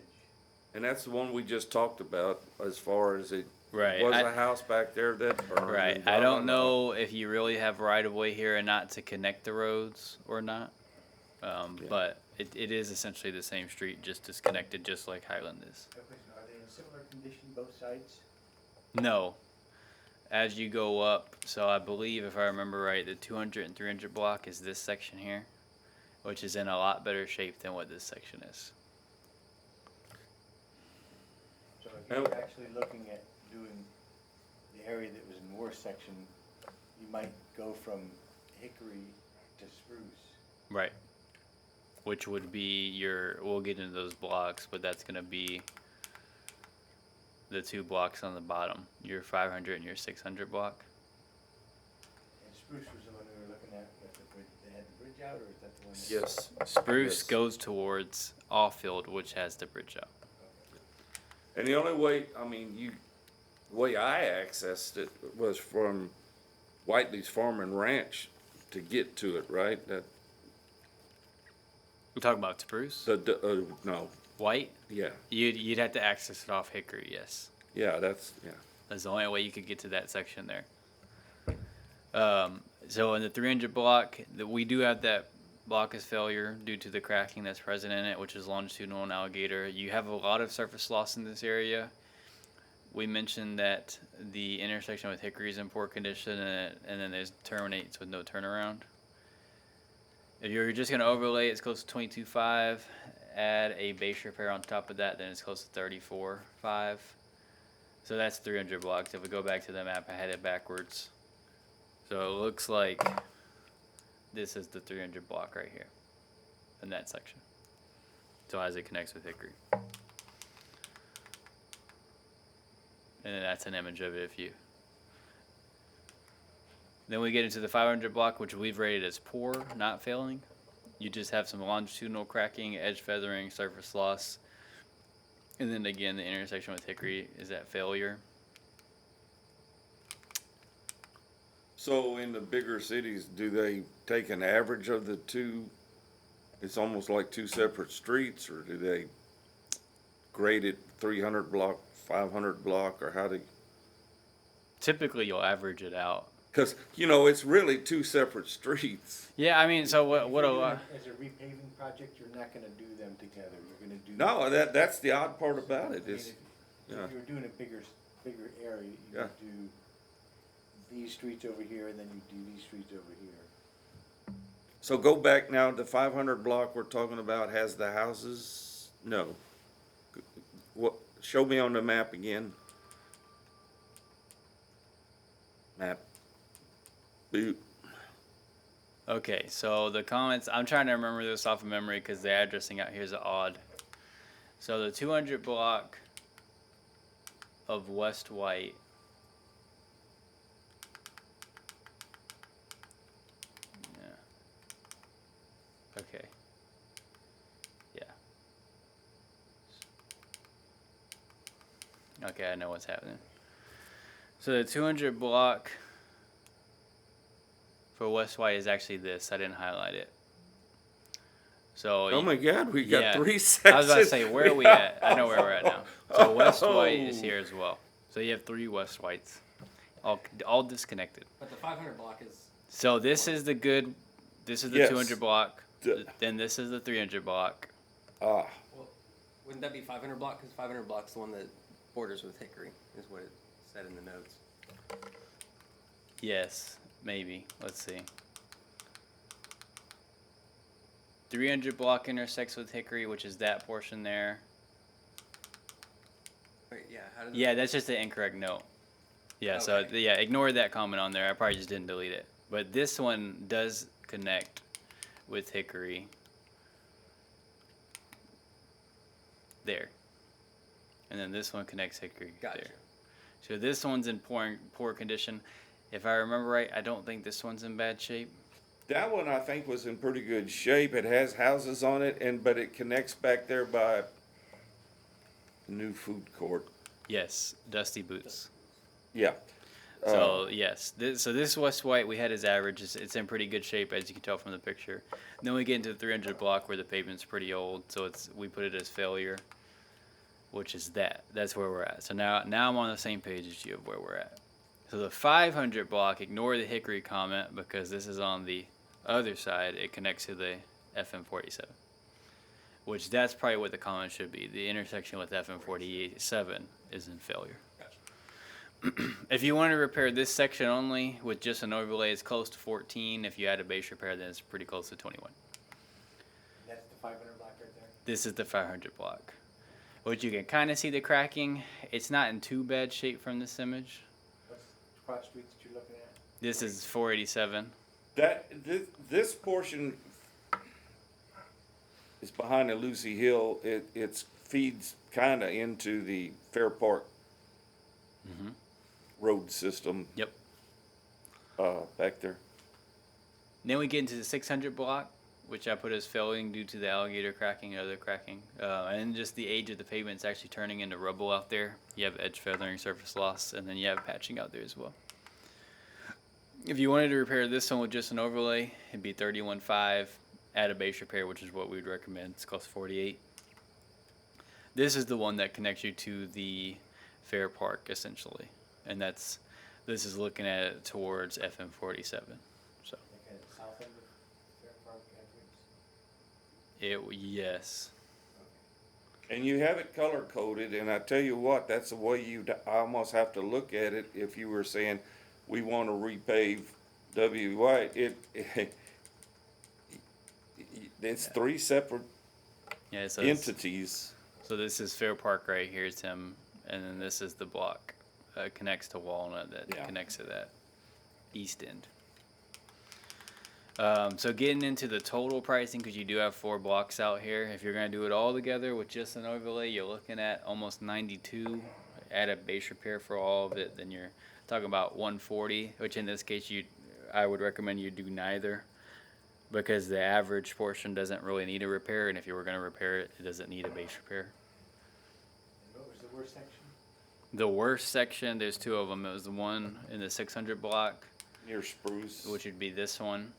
And that's the one we just talked about as far as it Right. was a house back there that burned. Right. and I blah, don't blah, blah. know if you really have right of way here and not to connect the roads or not. Yeah. But it is essentially the same street, just disconnected, just like Highland is. No question, are they in similar condition, both sides? No. As you go up, so I believe, if I remember right, the 200 and 300 block is this section here, which is in a lot better shape than what this section is. So if you're actually looking at doing the area that was in the worst section, you might go from Hickory to Spruce. Right. Which would be we'll get into those blocks, but that's going to be the 2 blocks on the bottom, your 500 and your 600 block. And Spruce was the one we were looking at with the bridge, they had the bridge out, or is that the one? Yes. Spruce Yes. goes towards Allfield, which has the bridge out. And the only way, I mean, the way I accessed it was from Whiteley's Farm and Ranch to get to it, right? We're talking about Spruce? No, White? yeah, You'd have to access it off Hickory, yes. yeah. That's the only way you could get to that section there. So in the 300 block, we do have that block is failure due to the cracking that's present in it, which is longitudinal and alligator. You have a lot of surface loss in this area. We mentioned that the intersection with Hickory is in poor condition, and then there's terminates with no turnaround. If you're just going to overlay, it's close to 22.5. Add a base repair on top of that, then it's close to 34.5. So that's 300 blocks. If we go back to the map, I had it backwards. So it looks like this is the 300 block right here in that section. So as it connects with Hickory. And then that's an image of it if you. Then we get into the 500 block, which we've rated as poor, not failing. You just have some longitudinal cracking, edge feathering, surface loss. And then again, the intersection with Hickory is at failure. So in the bigger cities, do they take an average of the two? It's almost like two separate streets, or do they grade it 300 block, 500 block, or how do? Typically, you'll average it out. Because, you know, it's really two separate streets. Yeah, I mean, so what If you're a doing lot. it As a repaving project, you're not gonna do them together, you're gonna do. No, that's the odd part about it I mean, is, if yeah. you're doing a bigger area, you Yeah. would do these streets over here, and then you do these streets over here. So go back now, the 500 block we're talking about has the houses? No. What, show me on the map again. Map. Boot. Okay, so the comments, I'm trying to remember this off of memory because the addressing out here is odd. So the 200 block of West White. Yeah. Okay. Yeah. Okay, I know what's happening. So the 200 block for West White is actually this. I didn't highlight it. So Oh my God, we got yeah. 3 sections. I was about to say, where are we at? I know where we're at now. So West White is here as well. So you have 3 West Whites, all disconnected. But the 500 block is, So this is the good. This is the Yes. 200 block. The- Then this is the 300 block. Ah, well, wouldn't that be 500 block? Because 500 block's the one that borders with Hickory, is what it said in the notes. Yes, maybe. Let's see. 300 block intersects with Hickory, which is that portion there. Wait, yeah, how did Yeah, that's just an incorrect note. Yeah, so Okay. yeah, ignore that comment on there. I probably just didn't delete it. But this one does connect with Hickory. There. And then this one connects Hickory Gotcha. there. So this one's in poor condition. If I remember right, I don't think this one's in bad shape. that one I think was in pretty good shape. It has houses on it, but it connects back there by the new food court. Yes, Dusty Boots. Yeah. So yes, this West White we had as average. It's in pretty good shape as you can tell from the picture. Then we get into the 300 block where the pavement's pretty old, so we put it as failure, which is that. That's where we're at. So now I'm on the same page as you of where we're at. So the 500 block, ignore the Hickory comment because this is on the other side. It connects to the FM47, which that's probably what the comment should be. The intersection with FM47 is in failure. If you want to repair this section only with just an overlay, it's close to 14. If you add a base repair, then it's pretty close to 21. That's the 500 block right there? This is the 500 block. Which you can kind of see the cracking. It's not in too bad shape from this image. What's the cross street that you're looking at? This is 487. This portion is behind the Lucy Hill. It feeds kind of into the Fair Park road system. Yep. Back there. Then we get into the 600 block, which I put as failing due to the alligator cracking and other cracking. And just the age of the pavement is actually turning into rubble out there. You have edge feathering, surface loss, and then you have patching out there as well. If you wanted to repair this one with just an overlay, it'd be 31.5. Add a base repair, which is what we'd recommend. It's cost 48. This is the one that connects you to the Fair Park, essentially. And this is looking at it towards FM47. So. Like at the south end of Fair Park entrance? Yes. And you have it color coded, and I tell you what, that's the way I almost have to look at it if you were saying, we want to repave W. White, it's three separate Yeah, so entities. so this is Fair Park right here, Tim, and then this is the block connects to Walnut that Yeah. connects to that east end. So getting into the total pricing, because you do have 4 blocks out here. If you're gonna do it all together with just an overlay, you're looking at almost 92. Add a base repair for all of it, then you're talking about 140. Which in this case, I would recommend you do neither, because the average portion doesn't really need a repair, and if you were gonna repair it, it doesn't need a base repair. And what was the worst section? The worst section, there's 2 of them. It was the one in the 600 block, Near Spruce. which would be this one.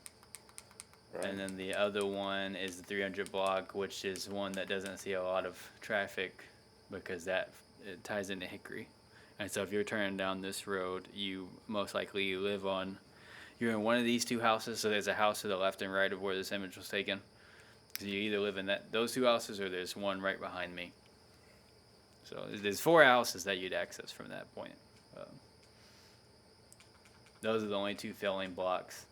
Right. And then the other one is the 300 block, which is one that doesn't see a lot of traffic because it ties into Hickory. And so if you're turning down this road, you're in one of these 2 houses. So there's a house to the left and right of where this image was taken. So you either live in those 2 houses, or there's one right behind me. So there's 4 houses that you'd access from that point. Those are the only 2 failing blocks.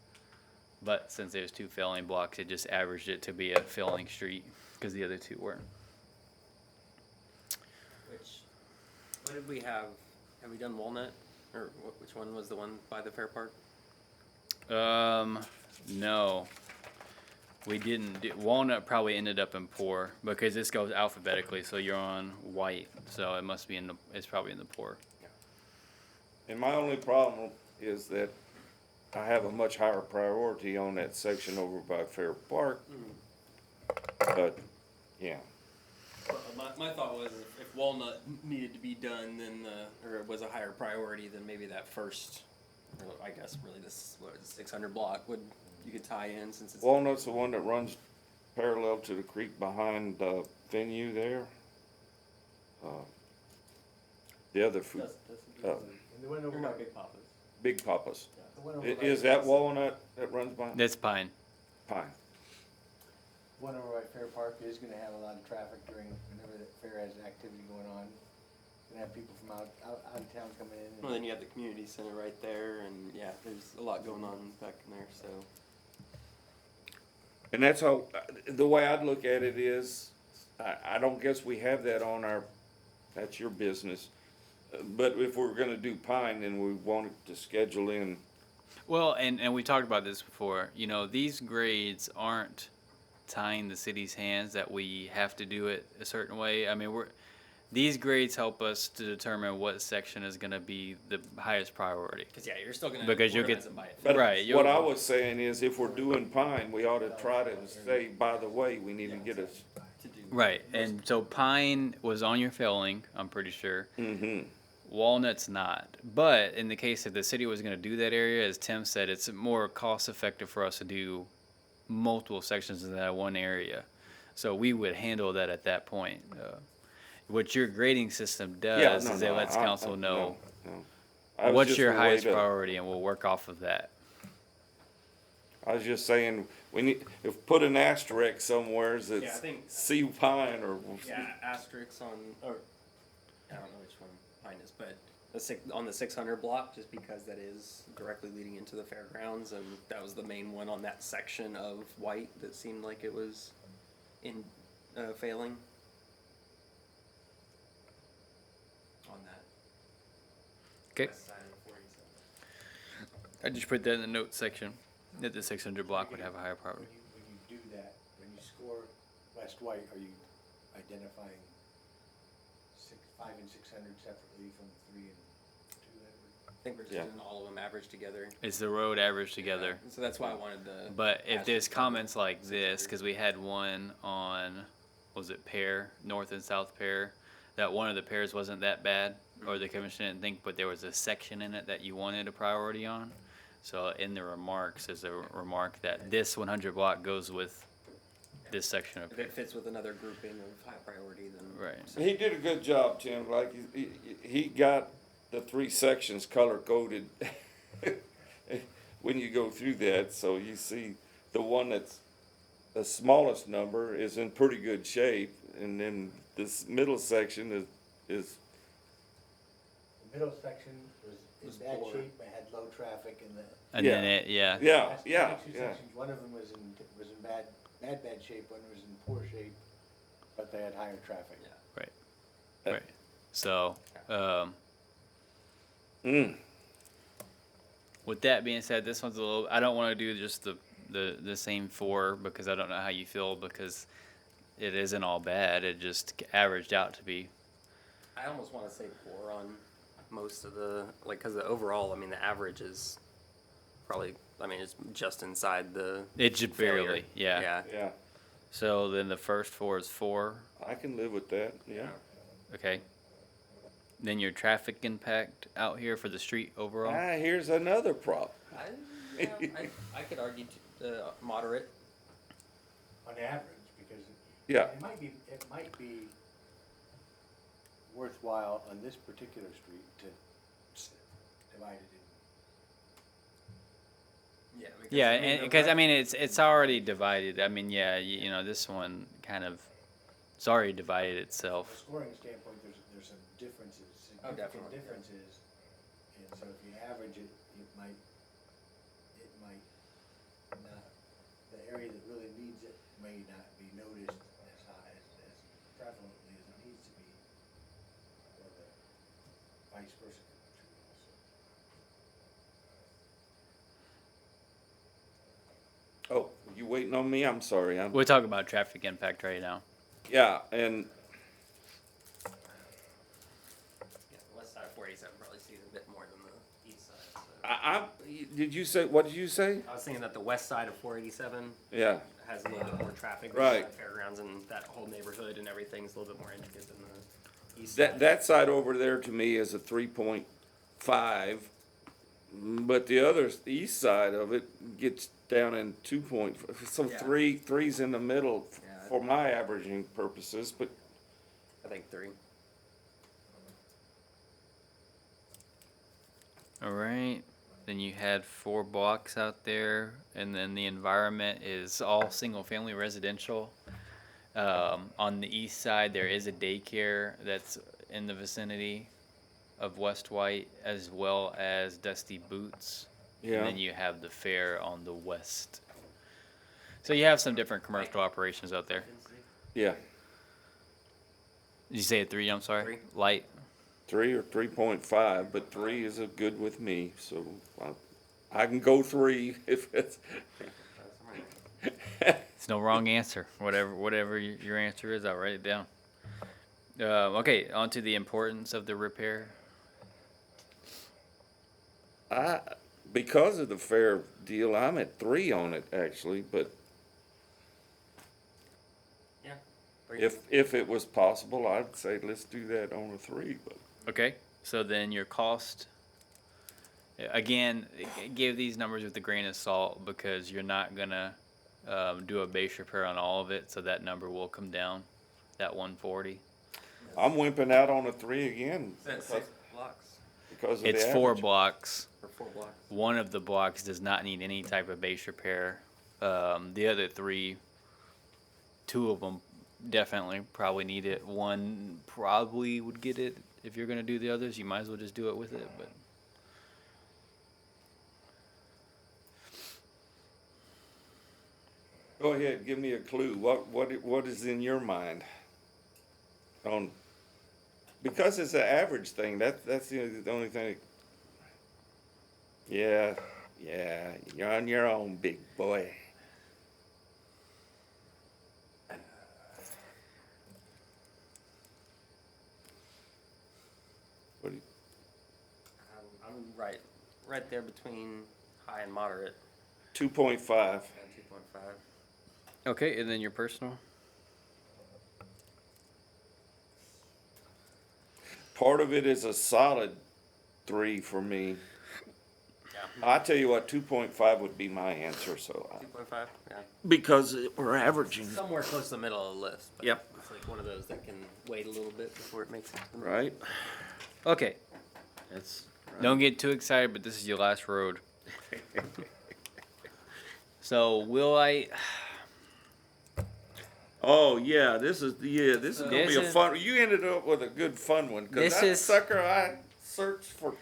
But since there's 2 failing blocks, it just averaged it to be a failing street because the other 2 weren't. What did we have? Have we done Walnut? Or which one was the one by the Fair Park? No. We didn't. Walnut probably ended up in poor because this goes alphabetically, so you're on white. So it must be it's probably in the poor. And my only problem is that I have a much higher priority on that section over by Fair Park. But, yeah. My thought was if Walnut needed to be done, then or it was a higher priority, then maybe that first, or I guess really this 600 block you could tie in since it's Walnut's the one that runs parallel to the creek behind the venue there. The other food, And the one over You're by, not Big Papa's. Big Papa's. the one over by. Is that Walnut that runs by? That's Pine. Pine. One over by Fair Park is gonna have a lot of traffic whenever the fair has activity going on. Gonna have people from out of town coming in. Well, then you have the community center right there, and yeah, there's a lot going on back in there. So And that's how, the way I'd look at it is, I don't guess we have that on that's your business. But if we're gonna do Pine, then we want it to schedule in. Well, and we talked about this before. These grades aren't tying the city's hands that we have to do it a certain way. I mean, these grades help us to determine what section is going to be the highest priority. because yeah, you're still gonna Because you'll organize get- it by it. But Right, what I was saying is, if we're doing Pine, we ought to try to say, by the way, we need to get us. To do Right, and so Pine was on your failing, I'm pretty sure. Mm-hmm. Walnut's not. But in the case if the city was going to do that area, as Tim said, it's more cost effective for us to do multiple sections in that one area. So we would handle that at that point. What your grading system does is it lets council know what's your highest priority, and we'll work off of that. I was just saying, we need, put an asterisk somewhere Yeah, I that's think- C Pine or. Yeah, asterisks on, or I don't know which one Pine is, but on the 600 block, just because that is directly leading into the fairgrounds, and that was the main one on that section of White that seemed like it was in failing. On that. Okay. west side of 47. I just put that in the notes section that the 600 block would have a higher priority. When you do that, when you score West White, are you identifying 5 and 600 separately from 3 and 200? I think we're just Yeah. doing all of them averaged together. It's the road average together. So that's why I wanted the. But if there's asterisks on comments the like this, 600. because we had one on, was it Pear, North and South Pear, that one of the pairs wasn't that bad, or the commission didn't think, but there was a section in it that you wanted a priority on. So in the remarks is a remark that this 100 block goes with this section of If Pear. it fits with another grouping of high priority, then. Right. He did a good job, Tim, like, he got the 3 sections color coded when you go through that, so you see the one that's the smallest number is in pretty good shape, and then this middle section is, The middle section was Was in bad poor. shape, but had low traffic, and the And Yeah. then it, yeah. yeah, last yeah, 22 yeah. sections, one of them was in bad shape, one was in poor shape, but they had higher traffic. Yeah. Right. Right. So, Mm, with that being said, this one's a little. I don't want to do just the same four because I don't know how you feel because it isn't all bad. It just averaged out to be. I almost want to say 4 on most of the, like, because the overall, I mean, the average is probably, I mean, it's just inside the It just failure. barely, yeah. Yeah. yeah, So then the first four is 4. I can live with that, yeah. Okay. Then your traffic impact out here for the street overall. Here's another problem. I could argue moderate. On average, because Yeah. it might be worthwhile on this particular street to divide it in. Yeah. Yeah, and because I mean it's already divided. I mean, yeah, you know this one kind of it's already divided From a itself. scoring standpoint, there's some differences, Oh, significant definitely. differences. And so if you average it, it might not, the area that really needs it may not be noticed as high, as prevalently as it needs to be. Or the vice versa could be true also. Oh, you waiting on me? I'm sorry. We're talking about traffic impact right now. Yeah, and Yeah, the west side of 47 probably sees a bit more than the east side. So. did you say, what did you say? I was thinking that the west side of 487 Yeah, has a little bit more traffic. Right. Than the fairgrounds and that whole neighborhood and everything's a little bit more intricate than the east side. that side over there to me is a 3.5, but the east side of it gets down in 2.5. So Yeah. three's in the middle Yeah. for my averaging purposes, but I think 3. All right. Then you had 4 blocks out there, and then the environment is all single-family residential. On the east side, there is a daycare that's in the vicinity of West White, as well as Dusty Boots. yeah. And then you have the fair on the west. So you have some different commercial operations out there. Yeah, Did you say a 3? I'm sorry. 3. Light. 3 or 3.5, but 3 is a good with me, so I can go 3 if it's. It's no wrong answer. Whatever your answer is, I'll write it down. Okay, on to the importance of the repair. Because of the fair deal, I'm at 3 on it actually, but Yeah. 3. if it was possible, I'd say let's do that on a 3, but. Okay, so then your cost. Again, give these numbers with a grain of salt because you're not gonna do a base repair on all of it, so that number will come down, that 140. I'm wimping out on a 3 again Is that 6 blocks because of It's the 4 average. blocks. or 4 blocks? One of the blocks does not need any type of base repair. The other 3, 2 of them definitely probably need it. One probably would get it. If you're gonna do the others, you might as well just do it with it. But Go ahead, give me a clue. What is in your mind? On because it's an average thing. That's the only thing. Yeah, you're on your own, big boy. What do you, I'm right there between high and moderate. 2.5. Yeah, 2.5. okay, and then your personal. Part of it is a solid 3 for me. Yeah. I tell you what, 2.5 would be my answer. So 2.5. Yeah. because we're averaging, Somewhere close to the middle of the list. But Yep. It's like one of those that can wait a little bit before it makes it. To the middle. right? Okay. Don't get too excited, but this is your last road. So will I? Oh, yeah, this is gonna This be a is- fun, you ended up with a good fun one, cause This that is- sucker I searched for.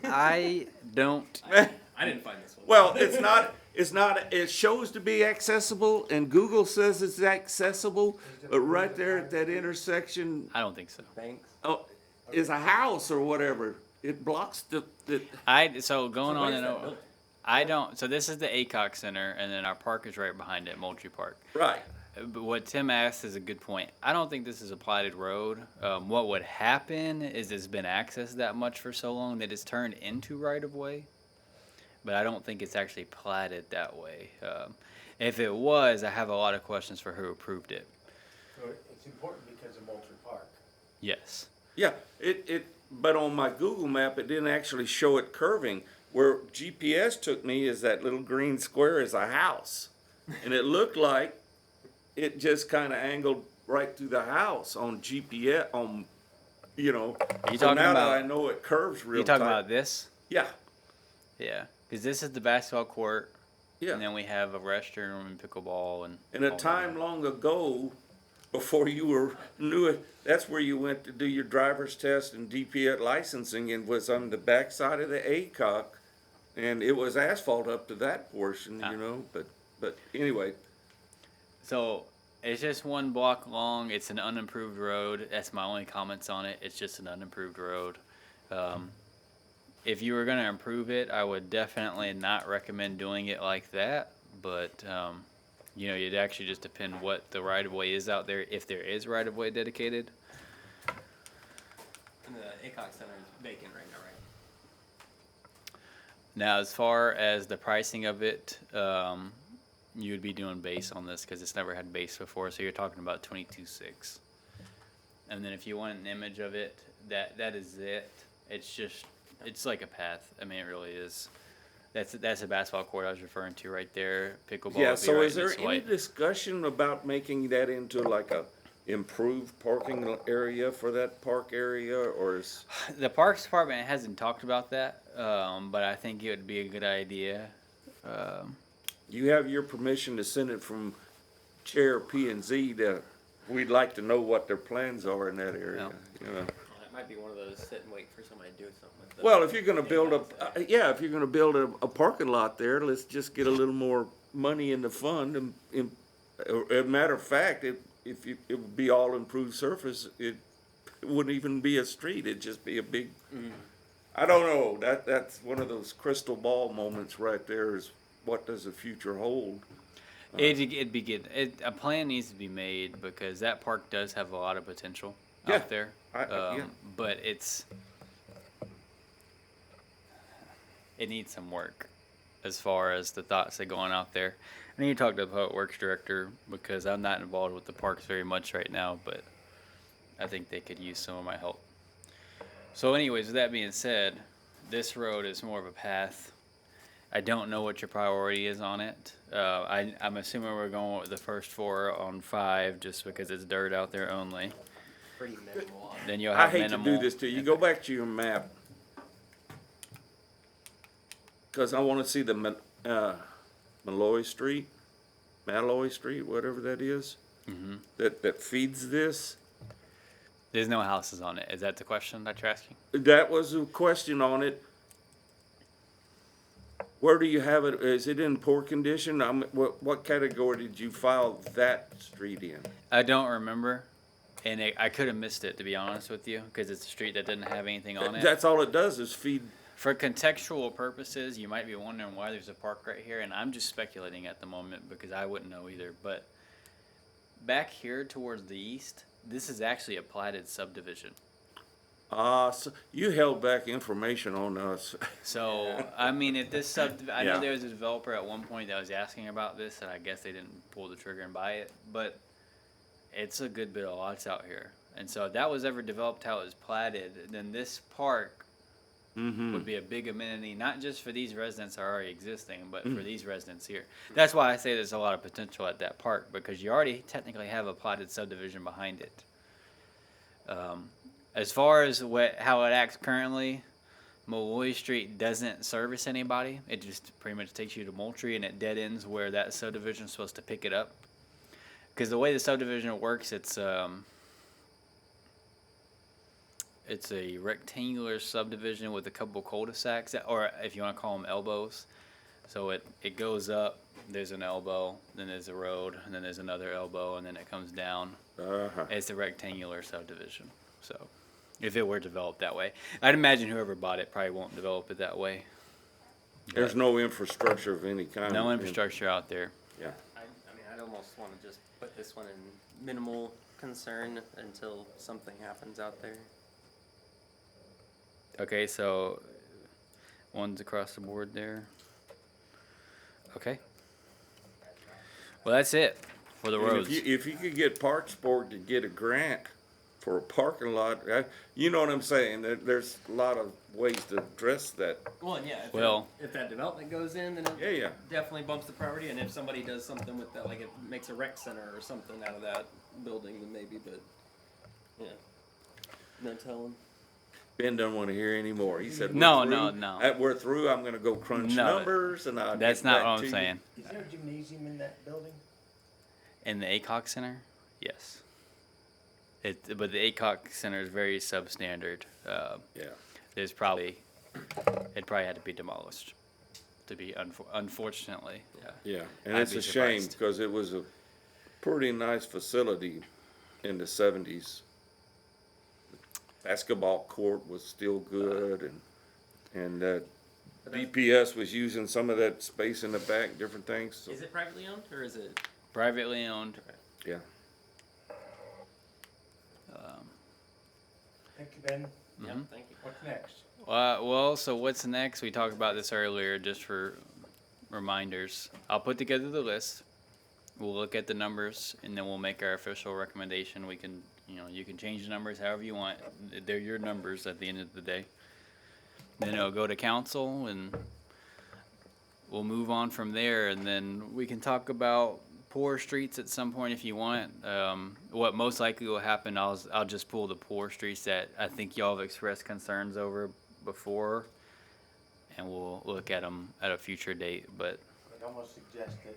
I don't. I didn't find this one. Well, it's not, it shows to be accessible and Google says it's accessible, but right there at that intersection, I don't think so. Thanks. oh, is a house or whatever. It blocks the, So going So on where's and that over. building? I don't. So this is the ACOG Center, and then our park is right behind it, Moultrie Park. right. But what Tim asked is a good point. I don't think this is a platted road. What would happen is it's been accessed that much for so long that it's turned into right of way. But I don't think it's actually platted that way. If it was, I have a lot of questions for who approved it. So it's important because of Moultrie Park. Yes. Yeah, but on my Google map, it didn't actually show it curving. Where GPS took me is that little green square is a house. And it looked like it just kind of angled right through the house on GPS, you know. Are you So talking now about? that I know it curves real You talking tight. about this? Yeah, Yeah. Because this is the basketball court, yeah. and then we have a restroom and pickleball and. In a all time that. long ago, before you knew it, that's where you went to do your driver's test and DPS licensing, and was on the backside of the ACOC, and it was asphalt up to that portion, Ah. you know. But anyway, So it's just one block long. It's an unimproved road. That's my only comments on it. It's just an unimproved road. If you were gonna improve it, I would definitely not recommend doing it like that. But it'd actually just depend what the right of way is out there. If there is right of way dedicated, And the ACOG Center is vacant right now, right? now as far as the pricing of it, you would be doing base on this because it's never had base before. So you're talking about 22.6. And then if you want an image of it, that is it. It's like a path. I mean, it really is. That's a basketball court I was referring to right there. Pickleball. yeah. would be So right is in there this any white. discussion about making that into like a improved parking area for that park area, or is? The Parks Department hasn't talked about that, but I think it would be a good idea. You have your permission to send it from Chair P and Z to, we'd like to know what their plans are in that area, you know. Well, that might be one of those sit and wait for somebody to do something with the. Well, if you're gonna build ACOG Center. if you're gonna build a parking lot there, let's just get a little more money in the fund and, as a matter of fact, it would be all improved surface, it wouldn't even be a street, it'd just be a big, I don't know, that's one of those crystal ball moments right there is what does the future hold? It'd be good. A plan needs to be made because that park does have a lot of potential Yeah, out there. yeah. But it needs some work as far as the thoughts that go on out there. I need to talk to the public works director because I'm not involved with the parks very much right now, but I think they could use some of my help. So anyways, with that being said, this road is more of a path. I don't know what your priority is on it. I'm assuming we're going with the first 4 on 5 just because it's dirt out there only. Pretty minimal. Then you'll I have hate minimal. to do this to you, go back to your map. Cause I wanna see the Malloy Street, whatever that is, Mhm. that feeds this. There's no houses on it. Is that the question that you're asking? That was a question on it. Where do you have it? Is it in poor condition? What category did you file that street in? I don't remember, and I could have missed it to be honest with you because it's a street that didn't have anything on it. That's all it does is feed. For contextual purposes, you might be wondering why there's a park right here, and I'm just speculating at the moment because I wouldn't know either. But back here towards the east, this is actually a platted subdivision. So you held back information on us. So, I mean, if this I know Yeah. there was a developer at one point that was asking about this, and I guess they didn't pull the trigger and buy it, but it's a good bit of lots out here. And so if that was ever developed how it was platted, then this park Mm-hmm. would be a big amenity, not just for these residents that are already existing, but for these residents here. That's why I say there's a lot of potential at that park, because you already technically have a platted subdivision behind it. As far as how it acts currently, Malloy Street doesn't service anybody. It just pretty much takes you to Moultrie, and it dead ends where that subdivision is supposed to pick it up. because the way the subdivision works, it's a rectangular subdivision with a couple cul-de-sacs, or if you want to call them elbows. So it goes up, there's an elbow, then there's a road, and then there's another elbow, and then it comes down. Uh-huh. It's a rectangular subdivision. So if it were developed that way, I'd imagine whoever bought it probably won't develop it that way. There's no infrastructure of any kind. No infrastructure out there. Yeah. I mean, I'd almost wanna just put this one in minimal concern until something happens out there. Okay, so one's across the board there. Okay. Well, that's it for the And roads. if you could get Parks Board to get a grant for a parking lot, you know what I'm saying? There's a lot of ways to address that. Well, and yeah, Well- if that development goes in, then Yeah, it yeah. definitely bumps the priority, and if somebody does something with that, like it makes a rec center or something out of that building, then maybe, but, yeah. No telling. Ben don't want to hear anymore. He said, No, "We're no, through. no. We're through. I'm going to go crunch No, numbers, and I'll That's get not back what to I'm you." saying. Is there a gymnasium in that building? In the ACOG Center, yes. But the ACOG Center is very substandard. Yeah. It probably had to be demolished. To be unfortunately, yeah. Yeah, and I'd it's be a shame surprised. because it was a pretty nice facility in the '70s. Basketball court was still good, and BPS was using some of that space in the back, different things. So, Is it privately owned, or is it? Privately owned. yeah. Thank you, Ben. Yeah, thank you. What's next? Well, so what's next? We talked about this earlier, just for reminders. I'll put together the list. We'll look at the numbers, and then we'll make our official recommendation. We can, you can change the numbers however you want. They're your numbers at the end of the day. Then it'll go to council, and we'll move on from there. And then we can talk about poor streets at some point if you want. What most likely will happen, I'll just pull the poor streets that I think y'all have expressed concerns over before, and we'll look at them at a future date. But I'd almost suggest that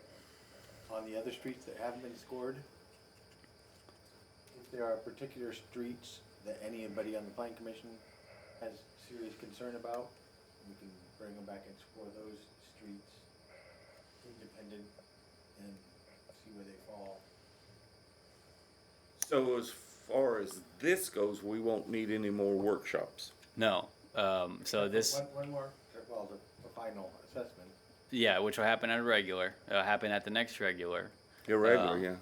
on the other streets that haven't been scored, if there are particular streets that anybody on the planning commission has serious concern about, we can bring them back and score those streets independent and see where they fall. So as far as this goes, we won't need any more workshops. no, so this, One more, well, the final assessment. yeah, which will happen at a regular. It'll happen at the next regular. Irregular, yeah.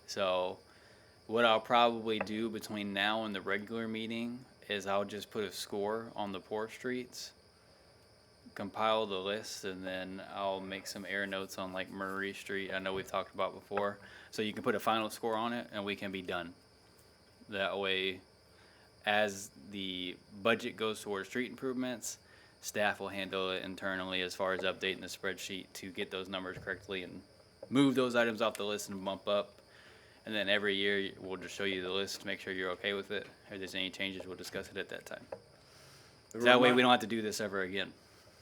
So what I'll probably do between now and the regular meeting is I'll just put a score on the poor streets, compile the list, and then I'll make some air notes on like Murray Street. I know we've talked about before. So you can put a final score on it and we can be done. That way, as the budget goes towards street improvements, staff will handle it internally as far as updating the spreadsheet to get those numbers correctly and move those items off the list and bump up. And then every year we'll just show you the list to make sure you're okay with it. If there's any changes, we'll discuss it at that time. That way we don't have to do this ever again.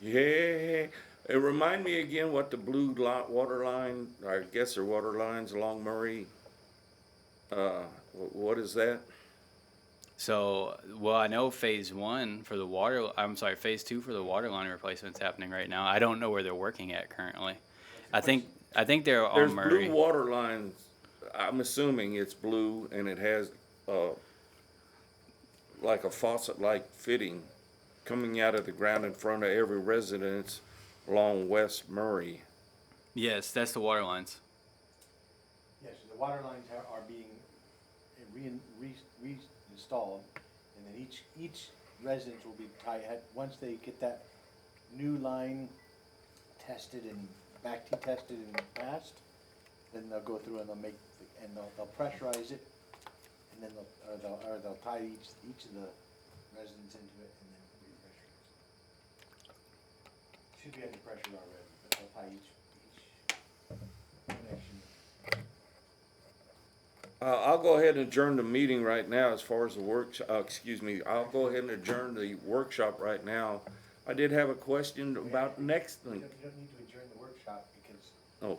Yeah. Remind me again what the blue water line, I guess they're water lines along Murray. What is that? So, well, I know phase 2 for the water line replacement's happening right now. I don't know where they're working at currently. I think they're There's on Murray. blue water lines. I'm assuming it's blue and it has like a faucet-like fitting coming out of the ground in front of every residence along West Murray. Yes, that's the water lines. Yes, the water lines are being reinstalled, and then each residence will be once they get that new line tested and back tested and passed, then they'll go through and they'll pressurize it, and then they'll tie each of the residents into it and then repressurize it. Should be under pressure already, but they'll tie each connection. I'll go ahead and adjourn the meeting right now as far as the I'll go ahead and adjourn the workshop right now. I did have a question about next You thing. don't need to adjourn the workshop because Oh,